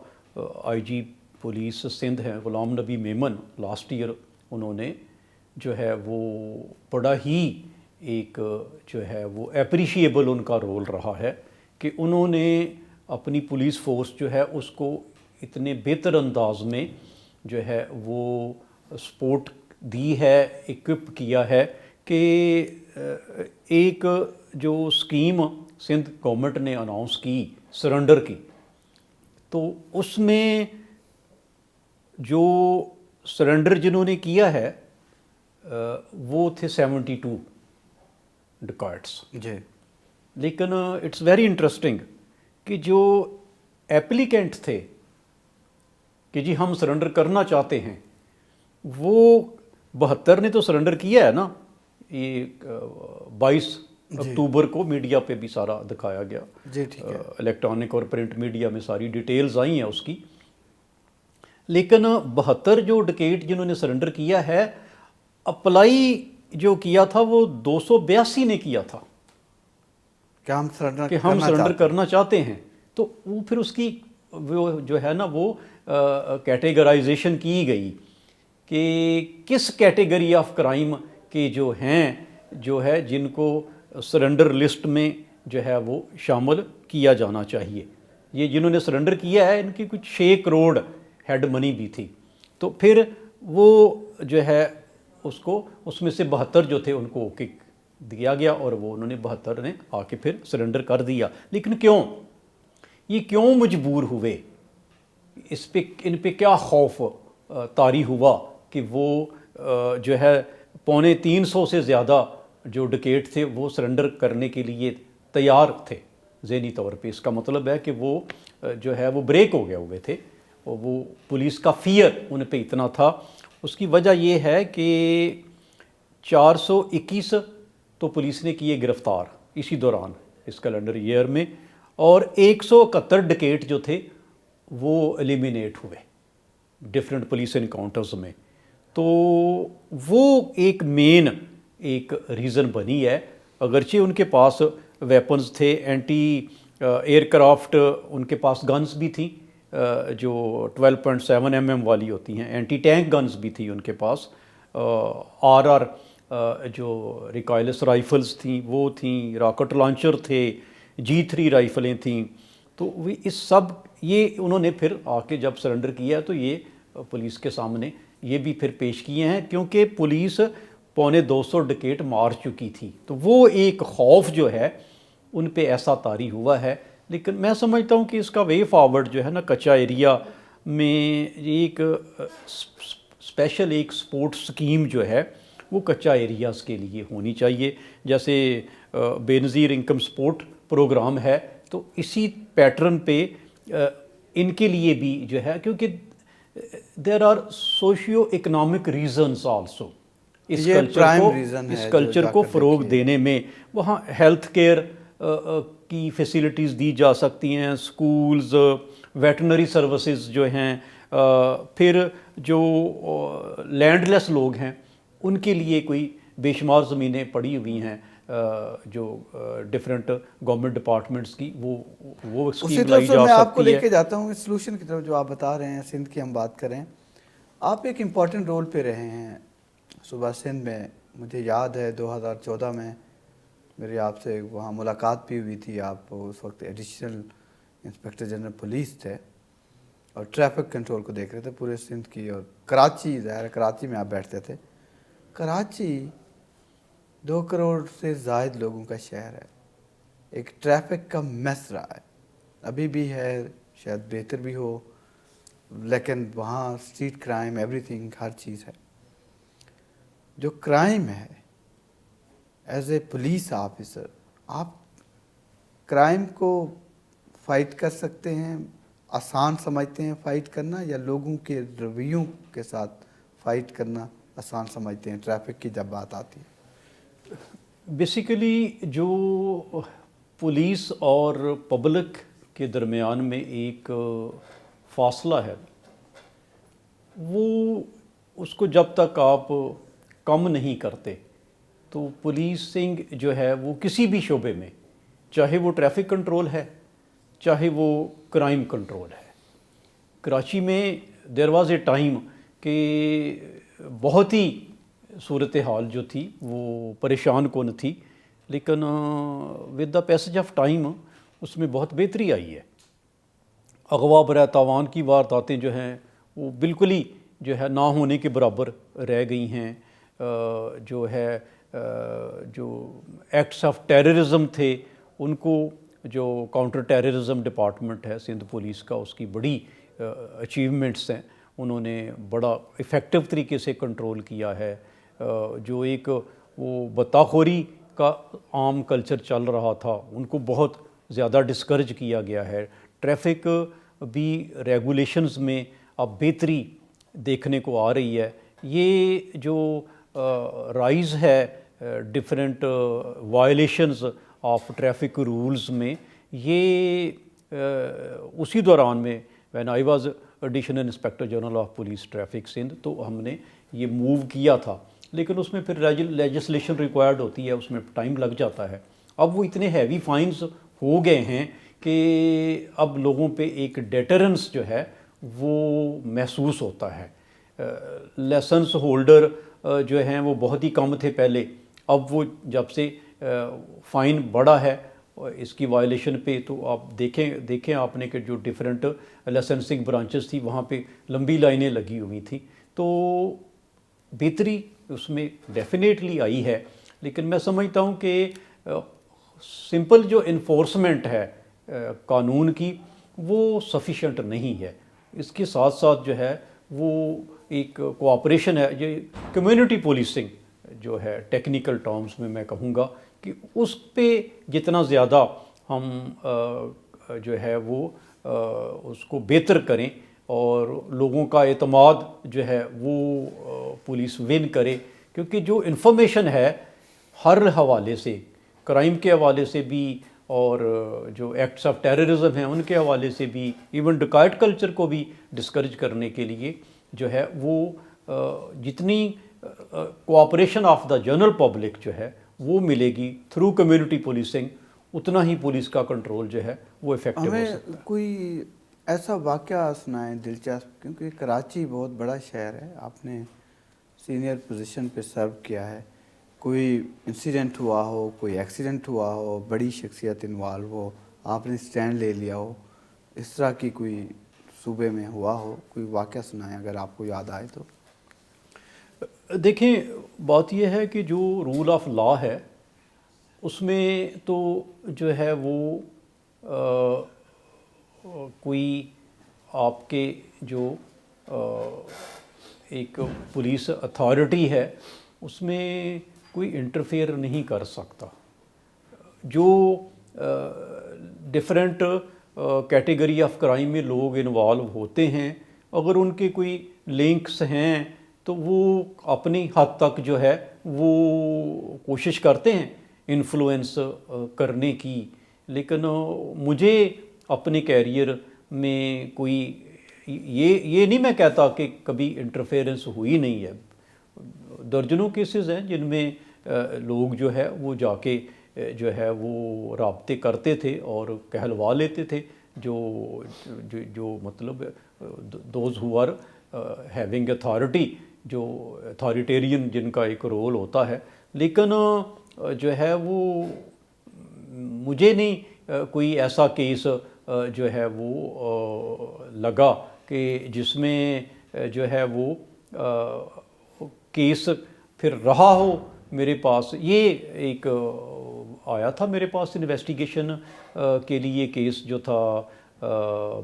آئی جی پولیس سندھ ہیں غلام نبی میمن، لاسٹ ایئر انہوں نے جو ہے وہ بڑا ہی ایک جو ہے وہ اپریشیبل ان کا رول رہا ہے کہ انہوں نے اپنی پولیس فورس جو ہے اس کو اتنے بہتر انداز میں جو ہے وہ سپورٹ دی ہے، اکوپ کیا ہے کہ ایک جو اسکیم سندھ گورنمنٹ نے اناؤنس کی سرنڈر کی، تو اس میں جو سرنڈر جنہوں نے کیا ہے وہ تھے 72 ڈکارٹس. جی. لیکن اٹس ویری انٹرسٹنگ کہ جو ایپلیکینٹ تھے کہ جی ہم سرنڈر کرنا چاہتے ہیں، وہ 72 نے تو سرنڈر کیا ہے نا. یہ 22 اکتوبر کو میڈیا پہ بھی سارا دکھایا گیا، جی ٹھیک ہے. الیکٹرانک اور پرنٹ میڈیا میں ساری ڈیٹیلز آئی ہیں اس کی. لیکن 72 جو ڈکیٹ جنہوں نے سرنڈر کیا ہے، اپلائی جو کیا تھا وہ 282 نے کیا تھا کہ ہم سرنڈر کرنا چاہتے ہیں. تو وہ پھر اس کی وہ جو ہے نا وہ کیٹیگرائزیشن کی گئی کہ کس کیٹیگری آف کرائم کے جو ہیں جو ہے جن کو سرنڈر لسٹ میں جو ہے وہ شامل کیا جانا چاہیے. یہ جنہوں نے سرنڈر کیا ہے ان کی کچھ 6 کروڑ ہیڈ منی بھی تھی. تو پھر وہ جو ہے اس کو اس میں سے 72 جو تھے ان کو کک دیا گیا اور وہ انہوں نے 72 نے آ کے پھر سرنڈر کر دیا. لیکن کیوں یہ کیوں مجبور ہوئے؟ اس پہ ان پہ کیا خوف طاری ہوا کہ وہ جو ہے 350 سے زیادہ جو ڈکیٹ تھے وہ سرنڈر کرنے کے لیے تیار تھے ذہنی طور پہ. اس کا مطلب ہے کہ وہ جو ہے وہ بریک ہو گئے ہوئے تھے اور وہ پولیس کا فیئر ان پہ اتنا تھا. اس کی وجہ یہ ہے کہ 421 تو پولیس نے کیے گرفتار اسی دوران اس کیلنڈر ایئر میں، اور 171 ڈکیٹ جو تھے وہ ایلیمینیٹ ہوئے ڈفرینٹ پولیس انکاؤنٹرز میں. تو وہ ایک مین ایک ریزن بنی ہے. اگرچہ ان کے پاس ویپنز تھے، اینٹی ایئر کرافٹ ان کے پاس گنز بھی تھیں جو 12.7 mm والی ہوتی ہیں، اینٹی ٹینک گنز بھی تھی ان کے پاس، آر جو ریکائلس رائفلز تھیں وہ تھیں، راکٹ لانچر تھے، G3 رائفلیں تھیں. تو اس سب یہ انہوں نے پھر آ کے جب سرنڈر کیا تو یہ پولیس کے سامنے یہ بھی پھر پیش کیے ہیں، کیونکہ پولیس 250 ڈکیٹ مار چکی تھی. تو وہ ایک خوف جو ہے ان پہ ایسا طاری ہوا ہے. لیکن میں سمجھتا ہوں کہ اس کا وے فارورڈ جو ہے نا کچا ایریا میں ایک اسپیشل ایک سپورٹ سکیم جو ہے وہ کچا ایریاز کے لیے ہونی چاہیے. جیسے بے نظیر انکم سپورٹ پروگرام ہے تو اسی پیٹرن پہ ان کے لیے بھی جو ہے، کیونکہ there are socio economic reasons also اس کلچر کو فروغ دینے میں. وہاں ہیلتھ کیئر کی فیسلٹیز دی جا سکتی ہیں، سکولز، ویٹنری سروسز جو ہیں، پھر جو لینڈ لیس لوگ ہیں ان کے لیے کوئی بے شمار زمینیں پڑی ہوئی ہیں جو ڈفرینٹ گورنمنٹ ڈپارٹمنٹس کی، وہ اسکیم لائی جا سکتی ہے. میں آپ کو لے کے جاتا ہوں سلوشن کی طرف جو آپ بتا رہے ہیں. سندھ کی ہم بات کریں، آپ ایک امپورٹنٹ رول پہ رہے ہیں صوبہ سندھ میں. مجھے یاد ہے 2014 میں میری آپ سے وہاں ملاقات بھی ہوئی تھی. آپ اس وقت ایڈیشنل انسپیکٹر جنرل پولیس تھے اور ٹریفک کنٹرول کو دیکھ رہے تھے پورے سندھ کی. اور کراچی، ظاہر ہے کراچی میں آپ بیٹھتے تھے. کراچی 2 کروڑ سے زائد لوگوں کا شہر ہے. ایک ٹریفک کا میس رہا ہے، ابھی بھی ہے، شاید بہتر بھی ہو، لیکن وہاں اسٹریٹ کرائم ایوری تھنگ ہر چیز ہے. جو کرائم ہے ایز اے پولیس آفیسر، آپ کرائم کو فائٹ کر سکتے ہیں، آسان سمجھتے ہیں فائٹ کرنا، یا لوگوں کے رویوں کے ساتھ فائٹ کرنا آسان سمجھتے ہیں ٹریفک کی جب بات آتی ہے؟ بیسیکلی جو پولیس اور پبلک کے درمیان میں ایک فاصلہ ہے وہ اس کو جب تک آپ کم نہیں کرتے تو پولیسنگ جو ہے وہ کسی بھی شعبے میں، چاہے وہ ٹریفک کنٹرول ہے چاہے وہ کرائم کنٹرول ہے. کراچی میں دیر واز اے ٹائم کہ بہت ہی صورت حال جو تھی وہ پریشان کن تھی، لیکن with the passage of time اس میں بہت بہتری آئی ہے. اغوا برائے تاوان کی وارداتیں جو ہیں وہ بالکل ہی جو ہے نہ ہونے کے برابر رہ گئی ہیں. جو ہے جو ایکٹس آف ٹیررزم تھے ان کو جو کاؤنٹر ٹیررزم ڈپارٹمنٹ ہے سندھ پولیس کا، اس کی بڑی اچیومنٹس ہیں. انہوں نے بڑا افیکٹو طریقے سے کنٹرول کیا ہے. جو ایک وہ بطاخوری کا عام کلچر چل رہا تھا ان کو بہت زیادہ ڈسکرج کیا گیا ہے. ٹریفک بھی ریگولیشنز میں اب بہتری دیکھنے کو آ رہی ہے. یہ جو رائز ہے different violations of traffic rules میں، یہ اسی دوران میں when I was additional inspector general of police traffic Sindh, تو ہم نے یہ موو کیا تھا. لیکن اس میں پھر لیجسلیشن ریکوائرڈ ہوتی ہے، اس میں ٹائم لگ جاتا ہے. اب وہ اتنے ہیوی فائنز ہو گئے ہیں کہ اب لوگوں پہ ایک ڈیٹرنس جو ہے وہ محسوس ہوتا ہے. لیسنس ہولڈر جو ہیں وہ بہت ہی کم تھے پہلے، اب وہ جب سے فائن بڑا ہے اس کی وائلیشن پہ، تو آپ دیکھیں آپ نے کہ جو ڈفرینٹ لائسنسنگ برانچز تھی وہاں پہ لمبی لائنیں لگی ہوئی تھیں. تو بہتری اس میں ڈیفینیٹلی آئی ہے، لیکن میں سمجھتا ہوں کہ سمپل جو انفورسمنٹ ہے قانون کی وہ سفیشینٹ نہیں ہے. اس کے ساتھ ساتھ جو ہے وہ ایک کوآپریشن ہے. یہ کمیونٹی پولیسنگ جو ہے ٹیکنیکل ٹرمز میں کہوں گا کہ اس پہ جتنا زیادہ ہم جو ہے وہ اس کو بہتر کریں اور لوگوں کا اعتماد جو ہے وہ پولیس ون کرے، کیونکہ جو انفارمیشن ہے ہر حوالے سے، کرائم کے حوالے سے بھی اور جو ایکٹس آف ٹیررزم ہیں ان کے حوالے سے بھی، ایون ڈکائٹ کلچر کو بھی ڈسکریج کرنے کے لیے جو ہے وہ جتنی cooperation of the general public جو ہے وہ ملے گی تھرو کمیونٹی پولیسنگ، اتنا ہی پولیس کا کنٹرول جو ہے وہ افیکٹو ہو سکتا ہے. ہمیں کوئی ایسا واقعہ سنائیں دلچسپ، کیونکہ کراچی بہت بڑا شہر ہے، آپ نے سینئر پوزیشن پہ سرو کیا ہے. کوئی انسیڈنٹ ہوا ہو، کوئی ایکسیڈنٹ ہوا ہو، بڑی شخصیت انوالو ہو، آپ نے اسٹینڈ لے لیا ہو، اس طرح کی کوئی صوبے میں ہوا ہو، کوئی واقعہ سنائیں اگر آپ کو یاد آئے تو. دیکھیں بات یہ ہے کہ جو رول آف لا ہے اس میں تو جو ہے وہ کوئی آپ کے جو ایک پولیس اتھارٹی ہے اس میں کوئی انٹرفیئر نہیں کر سکتا. جو ڈفرینٹ کیٹیگری آف کرائم میں لوگ انوالو ہوتے ہیں، اگر ان کے کوئی لنکس ہیں تو وہ اپنی حد تک جو ہے وہ کوشش کرتے ہیں انفلوئنس کرنے کی. لیکن مجھے اپنے کیریئر میں کوئی یہ نہیں میں کہتا کہ کبھی انٹرفیئرنس ہوئی نہیں ہے. درجنوں کیسز ہیں جن میں لوگ جو ہے وہ جا کے جو ہے وہ رابطے کرتے تھے اور کہلوا لیتے تھے، جو مطلب those who are having authority, جو اتھارٹیرین جن کا ایک رول ہوتا ہے. لیکن جو ہے وہ مجھے نہیں کوئی ایسا کیس جو ہے وہ لگا کہ جس میں جو ہے وہ کیس پھر رہا ہو میرے پاس. یہ ایک آیا تھا میرے پاس انویسٹیگیشن کے لیے کیس جو تھا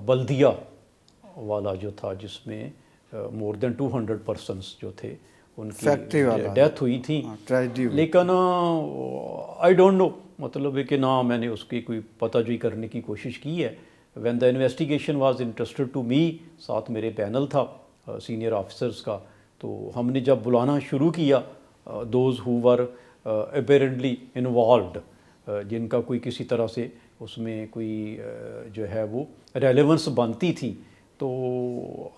بلدیہ والا جو تھا، جس میں مور دین 200 پرسنس جو تھے ان کی ڈیتھ ہوئی تھی. لیکن آئی ڈونٹ نو، مطلب ہے کہ نہ میں نے اس کی کوئی پتہ جوئی کرنے کی کوشش کی ہے. When the investigation was entrusted to me, ساتھ میرے پینل تھا سینئر آفیسرز کا، تو ہم نے جب بلانا شروع کیا those who were apparently involved, جن کا کوئی کسی طرح سے اس میں کوئی جو ہے وہ ریلیونس بنتی تھی، تو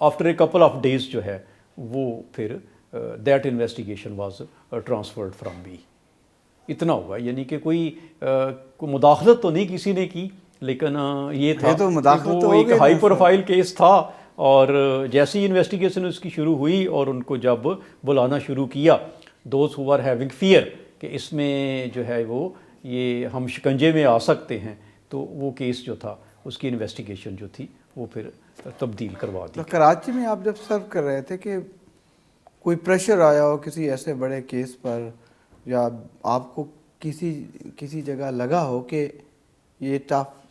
after a couple of days جو ہے وہ پھر that investigation was transferred from me. اتنا ہوا، یعنی کہ کوئی مداخلت تو نہیں کسی نے کی، لیکن یہ تھا وہ ایک ہائی پروفائل کیس تھا. اور جیسی انویسٹیگیشن اس کی شروع ہوئی اور ان کو جب بلانا شروع کیا those who are having fear کہ اس میں جو ہے وہ یہ ہم شکنجے میں آ سکتے ہیں، تو وہ کیس جو تھا اس کی انویسٹیگیشن جو تھی وہ پھر تبدیل کروا دی. تو کراچی میں آپ جب سرو کر رہے تھے کہ کوئی پریشر آیا ہو کسی ایسے بڑے کیس پر، یا آپ کو کسی جگہ لگا ہو کہ یہ ٹف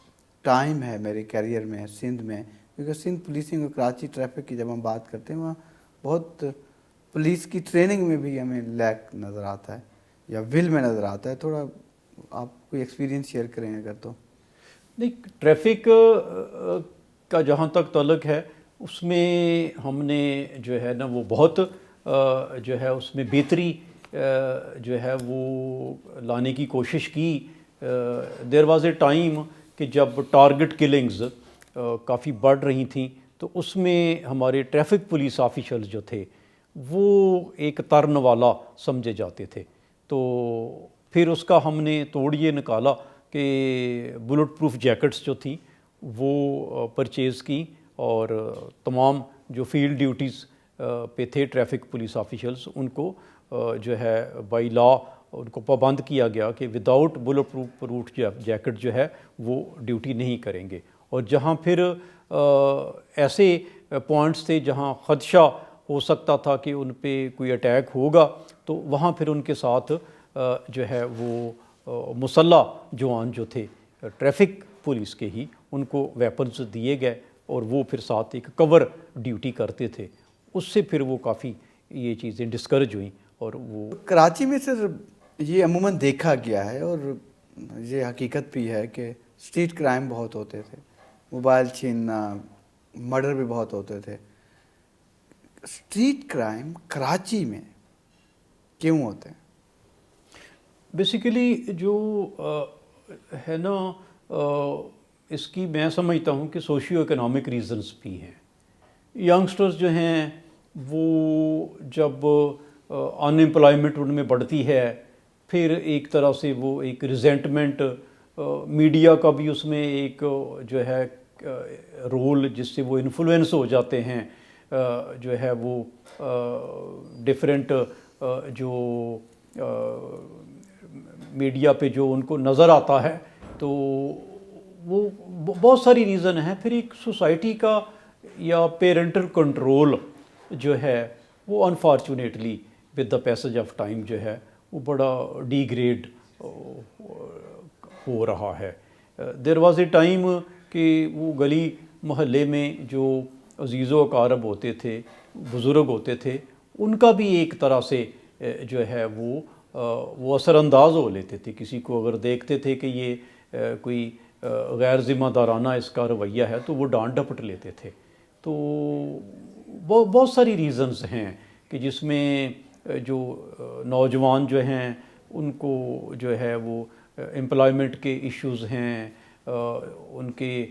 ٹائم ہے میرے کیریئر میں سندھ میں، کیونکہ سندھ پولیسنگ اور کراچی ٹریفک کی جب ہم بات کرتے ہیں وہاں بہت پولیس کی ٹریننگ میں بھی ہمیں لیک نظر آتا ہے یا ول میں نظر آتا ہے، تھوڑا آپ کوئی ایکسپیرینس شیئر کریں اگر تو. نہیں، ٹریفک کا جہاں تک تعلق ہے اس میں ہم نے جو ہے نا وہ بہت جو ہے اس میں بہتری جو ہے وہ لانے کی کوشش کی. دیر واز اے ٹائم کہ جب ٹارگٹ کلنگز کافی بڑھ رہی تھیں تو اس میں ہمارے ٹریفک پولیس آفیشلز جو تھے وہ ایک ترن والا سمجھے جاتے تھے. تو پھر اس کا ہم نے توڑ یہ نکالا کہ بلٹ پروف جیکٹس جو تھیں وہ پرچیز کی، اور تمام جو فیلڈ ڈیوٹیز پہ تھے ٹریفک پولیس آفیشلز ان کو جو ہے بائی لا ان کو پابند کیا گیا کہ وداؤٹ بلٹ پروف جیکٹ جو ہے وہ ڈیوٹی نہیں کریں گے. اور جہاں پھر ایسے پوائنٹس تھے جہاں خدشہ ہو سکتا تھا کہ ان پہ کوئی اٹیک ہوگا تو وہاں پھر ان کے ساتھ جو ہے وہ مسلح جوان جو تھے ٹریفک پولیس کے ہی ان کو ویپنز دیے گئے اور وہ پھر ساتھ ایک کور ڈیوٹی کرتے تھے. اس سے پھر وہ کافی یہ چیزیں ڈسکریج ہوئیں. اور وہ کراچی میں سر یہ عموماً دیکھا گیا ہے اور یہ حقیقت بھی ہے کہ اسٹریٹ کرائم بہت ہوتے تھے، موبائل چھیننا، مرڈر بھی بہت ہوتے تھے. اسٹریٹ کرائم کراچی میں کیوں ہوتے ہیں؟ بیسیکلی جو ہے نا اس کی میں سمجھتا ہوں کہ سوشیو اکنامک ریزنز بھی ہیں. ینگسٹرز جو ہیں وہ جب ان امپلائمنٹ ان میں بڑھتی ہے، پھر ایک طرح سے وہ ایک ریزینٹمنٹ، میڈیا کا بھی اس میں ایک جو ہے رول جس سے وہ انفلوئنس ہو جاتے ہیں، جو ہے وہ ڈفرینٹ جو میڈیا پہ جو ان کو نظر آتا ہے، تو وہ بہت ساری ریزن ہیں. پھر ایک سوسائٹی کا یا پیرنٹل کنٹرول جو ہے وہ unfortunately with the passage of time جو ہے وہ بڑا ڈی گریڈ ہو رہا ہے. دیر واز اے ٹائم کہ وہ گلی محلے میں جو عزیز و اقارب ہوتے تھے، بزرگ ہوتے تھے، ان کا بھی ایک طرح سے جو ہے وہ اثر انداز ہو لیتے تھے. کسی کو اگر دیکھتے تھے کہ یہ کوئی غیر ذمہ دارانہ اس کا رویہ ہے تو وہ ڈانٹ ڈپٹ لیتے تھے. تو بہت ساری ریزنز ہیں کہ جس میں جو نوجوان جو ہیں ان کو جو ہے وہ امپلائمنٹ کے ایشوز ہیں، ان کے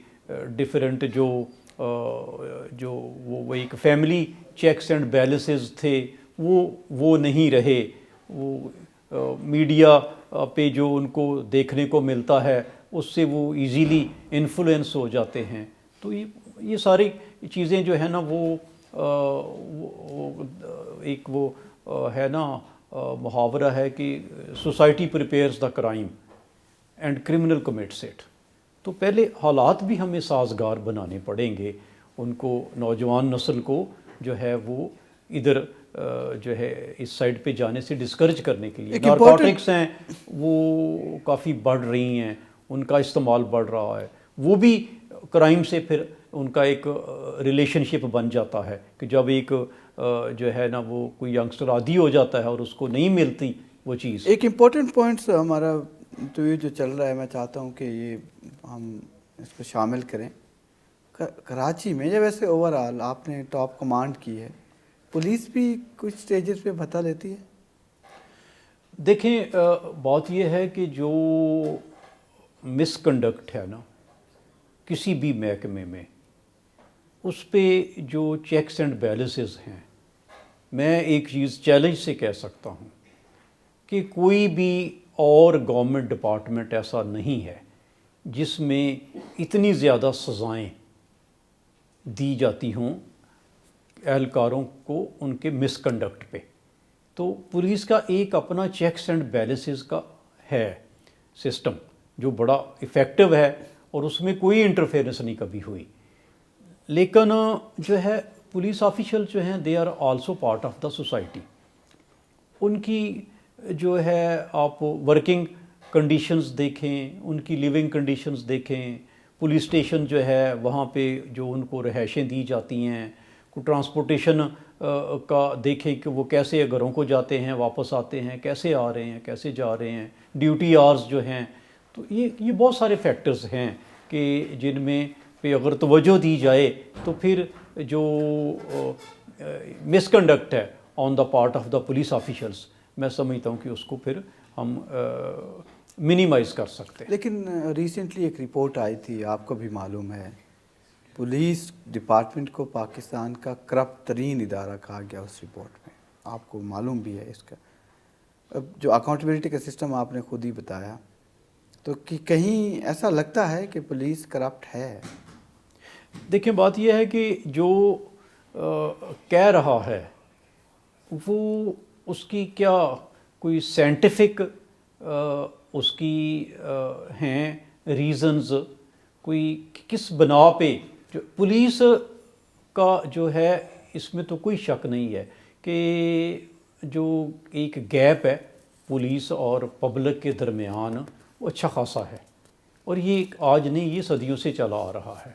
ڈفرینٹ جو وہ ایک فیملی چیکس اینڈ بیلنسز تھے وہ نہیں رہے. وہ میڈیا پہ جو ان کو دیکھنے کو ملتا ہے اس سے وہ ایزیلی انفلوئنس ہو جاتے ہیں. تو یہ ساری چیزیں جو ہے نا وہ ایک وہ ہے نا محاورہ ہے کہ society prepares the crime and criminal commits it. تو پہلے حالات بھی ہمیں سازگار بنانے پڑیں گے ان کو، نوجوان نسل کو جو ہے وہ ادھر جو ہے اس سائڈ پہ جانے سے ڈسکریج کرنے کے لیے. نارکوٹکس ہیں وہ کافی بڑھ رہی ہیں، ان کا استعمال بڑھ رہا ہے، وہ بھی کرائم سے پھر ان کا ایک ریلیشن شپ بن جاتا ہے کہ جب ایک جو ہے نا وہ کوئی ینگسٹر عادی ہو جاتا ہے اور اس کو نہیں ملتی وہ چیز. ایک امپورٹنٹ پوائنٹس ہمارا تو یہ جو چل رہا ہے، میں چاہتا ہوں کہ یہ ہم اس کو شامل کریں. کراچی میں جب ایسے اوور آل آپ نے ٹاپ کمانڈ کی ہے، پولیس بھی کچھ سٹیجز پہ بھتا لیتی ہے؟ دیکھیں بات یہ ہے کہ جو مس کنڈکٹ ہے نا کسی بھی محکمے میں، اس پہ جو چیکس اینڈ بیلنسز ہیں، میں ایک چیز چیلنج سے کہہ سکتا ہوں کہ کوئی بھی اور گورنمنٹ ڈپارٹمنٹ ایسا نہیں ہے جس میں اتنی زیادہ سزائیں دی جاتی ہوں اہلکاروں کو ان کے مس کنڈکٹ پہ. تو پولیس کا ایک اپنا چیکس اینڈ بیلنسز کا ہے سسٹم جو بڑا افیکٹو ہے اور اس میں کوئی انٹرفیئرنس نہیں کبھی ہوئی. لیکن جو ہے پولیس آفیشل جو ہیں they are also part of the society. ان کی جو ہے آپ ورکنگ کنڈیشنز دیکھیں, ان کی لیونگ کنڈیشنز دیکھیں, پولیس اسٹیشن جو ہے وہاں پہ جو ان کو رہائشیں دی جاتی ہیں, کو ٹرانسپورٹیشن کا دیکھیں کہ وہ کیسے گھروں کو جاتے ہیں, واپس آتے ہیں, کیسے آ رہے ہیں, کیسے جا رہے ہیں, ڈیوٹی آرز جو ہیں. تو یہ بہت سارے فیکٹرز ہیں کہ جن میں پہ اگر توجہ دی جائے تو پھر جو مس کنڈکٹ ہے on the part of the police officials, میں سمجھتا ہوں کہ اس کو پھر ہم منیمائز کر سکتے ہیں. لیکن ریسنٹلی ایک رپورٹ آئی تھی, آپ کو بھی معلوم ہے, پولیس ڈپارٹمنٹ کو پاکستان کا کرپٹ ترین ادارہ کہا گیا اس رپورٹ میں, آپ کو معلوم بھی ہے اس کا. اب جو اکاؤنٹیبلٹی کا سسٹم آپ نے خود ہی بتایا, تو کہ کہیں ایسا لگتا ہے کہ پولیس کرپٹ ہے؟ دیکھیں بات یہ ہے کہ جو کہہ رہا ہے وہ اس کی کیا کوئی سائنٹیفک اس کی ہیں ریزنز, کوئی کس بنا پہ جو پولیس کا جو ہے اس میں تو کوئی شک نہیں ہے کہ جو ایک گیپ ہے پولیس اور پبلک کے درمیان وہ اچھا خاصا ہے, اور یہ آج نہیں, یہ صدیوں سے چلا آ رہا ہے.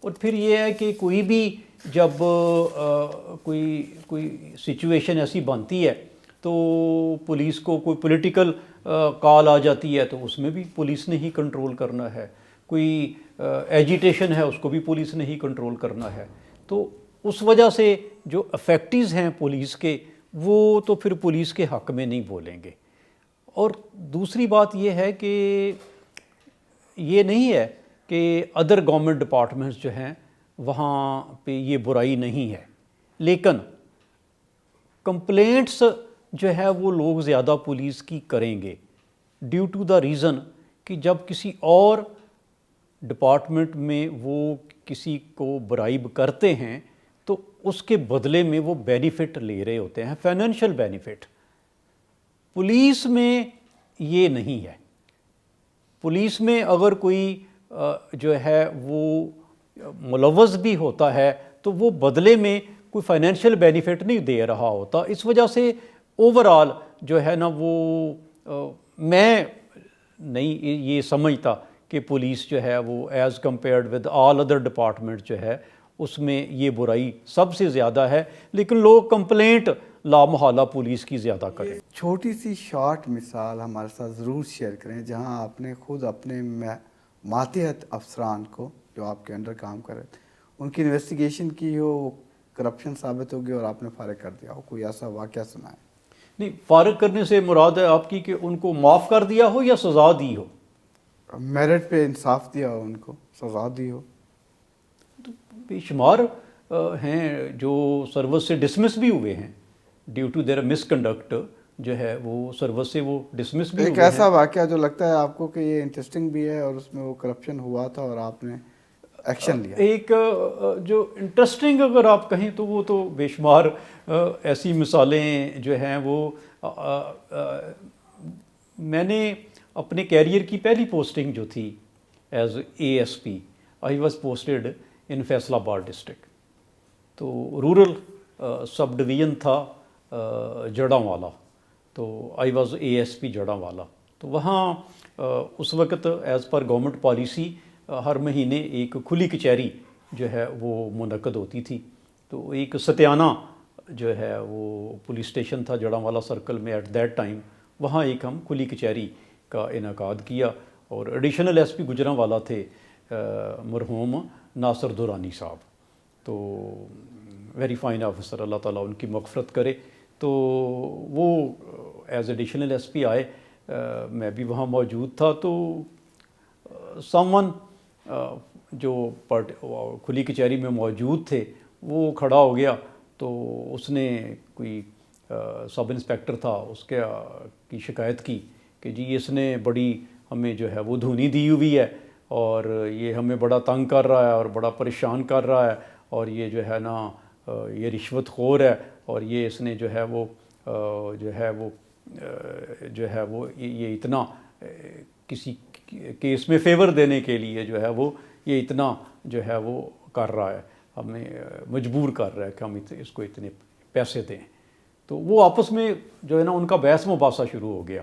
اور پھر یہ ہے کہ کوئی بھی جب کوئی سچویشن ایسی بنتی ہے تو پولیس کو کوئی پولیٹیکل کال آ جاتی ہے تو اس میں بھی پولیس نے ہی کنٹرول کرنا ہے, کوئی ایجیٹیشن ہے اس کو بھی پولیس نے ہی کنٹرول کرنا ہے. تو اس وجہ سے جو افیکٹیوز ہیں پولیس کے وہ تو پھر پولیس کے حق میں نہیں بولیں گے. اور دوسری بات یہ ہے کہ یہ نہیں ہے کہ ادر گورنمنٹ ڈپارٹمنٹس جو ہیں وہاں پہ یہ برائی نہیں ہے, لیکن کمپلینٹس جو ہے وہ لوگ زیادہ پولیس کی کریں گے ڈیو ٹو دا ریزن کہ جب کسی اور ڈپارٹمنٹ میں وہ کسی کو برائب کرتے ہیں تو اس کے بدلے میں وہ بینیفٹ لے رہے ہوتے ہیں, فائنینشیل بینیفٹ. پولیس میں یہ نہیں ہے. پولیس میں اگر کوئی جو ہے وہ ملوث بھی ہوتا ہے تو وہ بدلے میں کوئی فائنینشیل بینیفٹ نہیں دے رہا ہوتا. اس وجہ سے اوور آل جو ہے نا وہ میں نہیں یہ سمجھتا کہ پولیس جو ہے وہ as compared with all other department جو ہے اس میں یہ برائی سب سے زیادہ ہے, لیکن لوگ کمپلینٹ لامحالہ پولیس کی زیادہ کریں. چھوٹی سی شارٹ مثال ہمارے ساتھ ضرور شیئر کریں جہاں آپ نے خود اپنے ماتحت افسران کو جو آپ کے انڈر کام کر رہے تھے ان کی انویسٹیگیشن کی ہو, وہ کرپشن ثابت ہو گئی اور آپ نے فارغ کر دیا ہو, کوئی ایسا واقعہ سنا ہے؟ نہیں, فارغ کرنے سے مراد ہے آپ کی کہ ان کو معاف کر دیا ہو یا سزا دی ہو؟ میرٹ پہ انصاف دیا ہو, ان کو سزا دی ہو. تو بے شمار ہیں جو سروس سے ڈسمس بھی ہوئے ہیں due to their misconduct, جو ہے وہ سروس سے وہ ڈسمس بھی ہوئے ہیں. ایک ایسا واقعہ جو لگتا ہے آپ کو کہ یہ انٹرسٹنگ بھی ہے اور اس میں وہ کرپشن ہوا تھا اور آپ نے ایکشن لیا؟ ایک جو انٹرسٹنگ اگر آپ کہیں تو وہ تو بے شمار ایسی مثالیں جو ہیں وہ میں نے اپنے کیریئر کی پہلی پوسٹنگ جو تھی as A S P, I was posted in Faisalabad district. تو رورل سب ڈویژن تھا جڑاں والا, تو آئی واز اے ایس پی جڑاں والا. تو وہاں اس وقت ایز پر گورنمنٹ پالیسی ہر مہینے ایک کھلی کچہری جو ہے وہ منعقد ہوتی تھی. تو ایک ستیانہ جو ہے وہ پولیس اسٹیشن تھا جڑاں والا سرکل میں ایٹ دیٹ ٹائم, وہاں ایک ہم کھلی کچہری کا انعقاد کیا اور ایڈیشنل ایس پی گجرانوالہ تھے مرحوم ناصر دورانی صاحب. تو ویری فائن آفیسر, اللہ تعالیٰ ان کی مغفرت کرے. تو وہ ایز ایڈیشنل ایس پی آئے, میں بھی وہاں موجود تھا. تو سم ون جو کھلی کچہری میں موجود تھے وہ کھڑا ہو گیا, تو اس نے کوئی سب انسپیکٹر تھا اس کی شکایت کی کہ جی اس نے بڑی ہمیں جو ہے وہ دھونی دی ہوئی ہے اور یہ ہمیں بڑا تنگ کر رہا ہے اور بڑا پریشان کر رہا ہے, اور یہ جو ہے نا یہ رشوت خور ہے, اور یہ اس نے جو ہے وہ جو ہے وہ یہ اتنا کسی کیس میں فیور دینے کے لیے جو ہے وہ یہ اتنا جو ہے وہ کر رہا ہے، ہمیں مجبور کر رہا ہے کہ ہم اس کو اتنے پیسے دیں. تو وہ آپس میں جو ہے نا ان کا بحث مباحثہ شروع ہو گیا.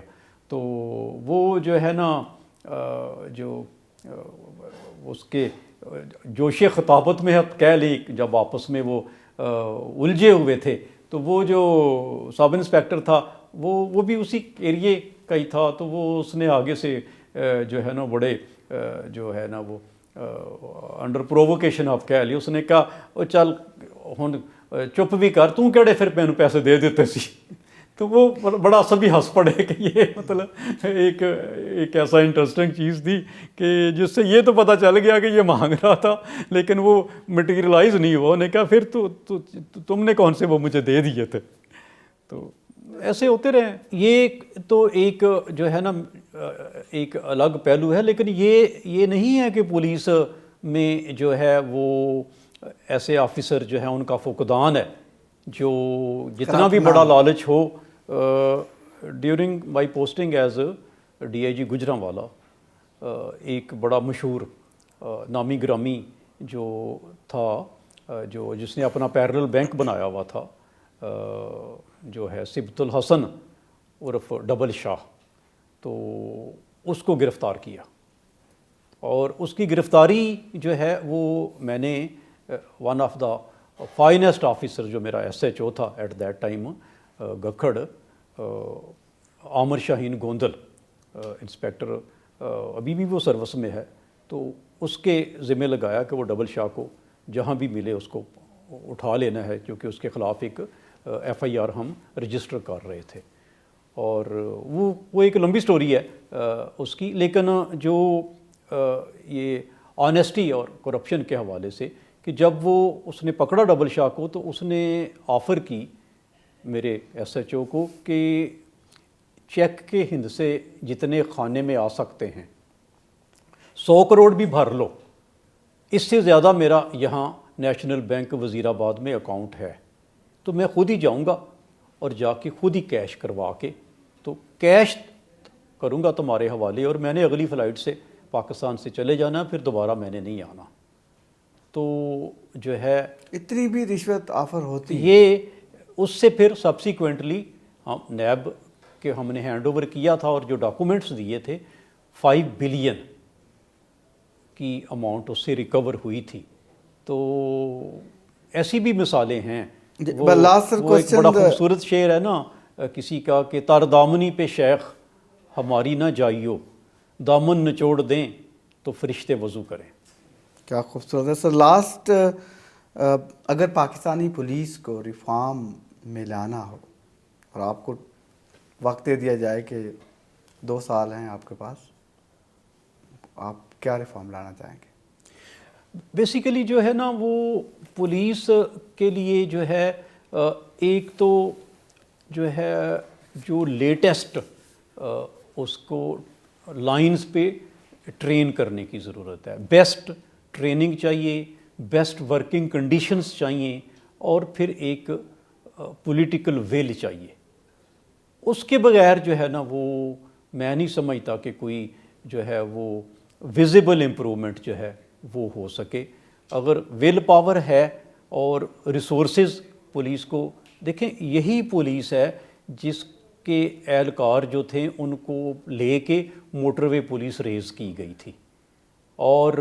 تو وہ جو ہے نا جو اس کے جوش خطابت میں آپ کہہ لیں، جب آپس میں وہ الجھے ہوئے تھے، تو وہ جو سب انسپیکٹر تھا وہ بھی اسی ایریے کا ہی تھا. تو وہ اس نے آگے سے جو ہے نا بڑے جو ہے نا وہ انڈر پروووکیشن آپ کہہ لیں، اس نے کہا او چل ہن چپ بھی کر، تو کہڑے پھر مینوں پیسے دے دیتے سی. تو وہ بڑا سبھی ہنس پڑے کہ یہ مطلب ایک ایسا انٹرسٹنگ چیز تھی کہ جس سے یہ تو پتہ چل گیا کہ یہ مانگ رہا تھا لیکن وہ مٹیریلائز نہیں ہوا. انہوں نے کہا پھر تم نے کون سے وہ مجھے دے دیے تھے. تو ایسے ہوتے رہے. یہ تو ایک جو ہے نا ایک الگ پہلو ہے، لیکن یہ نہیں ہے کہ پولیس میں جو ہے وہ ایسے آفیسر جو ہیں ان کا فقدان ہے جو جتنا بھی بڑا لالچ ہو. During my posting as DIG Gujranwala ایک بڑا مشہور نامی گرامی جو تھا جس نے اپنا پیرل بینک بنایا ہوا تھا، جو ہے سبت الحسن عرف ڈبل شاہ، تو اس کو گرفتار کیا. اور اس کی گرفتاری جو ہے وہ میں نے one of the finest officer جو میرا SHO تھا at that time Gakhar, Amir Shaheen Gondal inspector, ابھی بھی وہ سروس میں ہے. تو اس کے ذمہ لگایا کہ وہ ڈبل شاہ کو جہاں بھی ملے اس کو اٹھا لینا ہے، کیونکہ اس کے خلاف ایک FIR ہم رجسٹر کر رہے تھے. اور وہ ایک لمبی سٹوری ہے اس کی، لیکن جو یہ آنیسٹی اور کرپشن کے حوالے سے کہ جب اس نے پکڑا ڈبل شاہ کو تو اس نے آفر کی میرے SHO کو کہ چیک کے ہندسے جتنے خانے میں آ سکتے ہیں 100 کروڑ بھی بھر لو، اس سے زیادہ میرا یہاں نیشنل بینک وزیر آباد میں اکاؤنٹ ہے، تو میں خود ہی جاؤں گا اور جا کے خود ہی کیش کروا کے تو کیش کروں گا تمہارے حوالے، اور میں نے اگلی فلائٹ سے پاکستان سے چلے جانا، پھر دوبارہ میں نے نہیں آنا. تو جو ہے اتنی بھی رشوت آفر ہوتی ہے. یہ اس سے پھر سبسیکوینٹلی ہم نیب کے ہم نے ہینڈ اوور کیا تھا، اور جو ڈاکومنٹس دیے تھے 5 بلین کی اماؤنٹ اس سے ریکور ہوئی تھی. تو ایسی بھی مثالیں ہیں. وہ ایک بڑا خوبصورت شعر ہے نا کسی کا کہ تر دامنی پہ شیخ ہماری نہ جائیو، دامن نچوڑ دیں تو فرشتے وضو کریں. کیا خوبصورت ہے سر. لاسٹ اگر پاکستانی پولیس کو ریفارم میں لانا ہو اور آپ کو وقت دے دیا جائے کہ 2 سال ہیں آپ کے پاس، آپ کیا ریفارم لانا چاہیں گے؟ بیسیکلی جو ہے نا وہ پولیس کے لیے جو ہے ایک تو جو ہے جو لیٹسٹ اس کو لائنز پہ ٹرین کرنے کی ضرورت ہے. بیسٹ ٹریننگ چاہیے، بیسٹ ورکنگ کنڈیشنز چاہیے، اور پھر ایک پولیٹیکل ویل چاہیے. اس کے بغیر جو ہے نا وہ میں نہیں سمجھتا کہ کوئی جو ہے وہ ویزیبل امپرومنٹ جو ہے وہ ہو سکے. اگر ویل پاور ہے اور ریسورسز پولیس کو دیکھیں، یہی پولیس ہے جس کے اہلکار جو تھے ان کو لے کے موٹر وے پولیس ریز کی گئی تھی، اور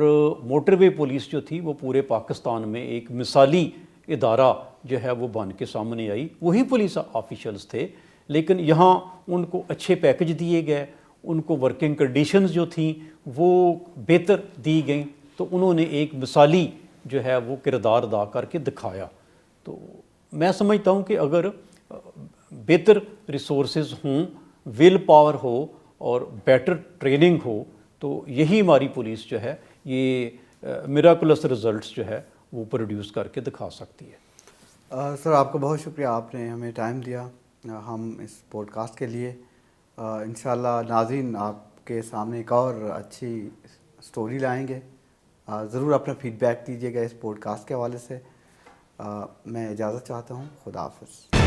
موٹر وے پولیس جو تھی وہ پورے پاکستان میں ایک مثالی ادارہ جو ہے وہ بن کے سامنے آئی. وہی پولیس آفیشلز تھے، لیکن یہاں ان کو اچھے پیکج دیے گئے، ان کو ورکنگ کنڈیشنز جو تھیں وہ بہتر دی گئیں، تو انہوں نے ایک مثالی جو ہے وہ کردار ادا کر کے دکھایا. تو میں سمجھتا ہوں کہ اگر بہتر ریسورسز ہوں، ول پاور ہو اور بیٹر ٹریننگ ہو تو یہی ہماری پولیس جو ہے یہ میراکولس رزلٹس جو ہے وہ پروڈیوس کر کے دکھا سکتی ہے. سر آپ کا بہت شکریہ، آپ نے ہمیں ٹائم دیا ہم اس پوڈ کاسٹ کے لیے. انشاءاللہ ناظرین آپ کے سامنے ایک اور اچھی سٹوری لائیں گے. ضرور اپنا فیڈ بیک دیجیے گا اس پوڈ کاسٹ کے حوالے سے. میں اجازت چاہتا ہوں. خدا حافظ.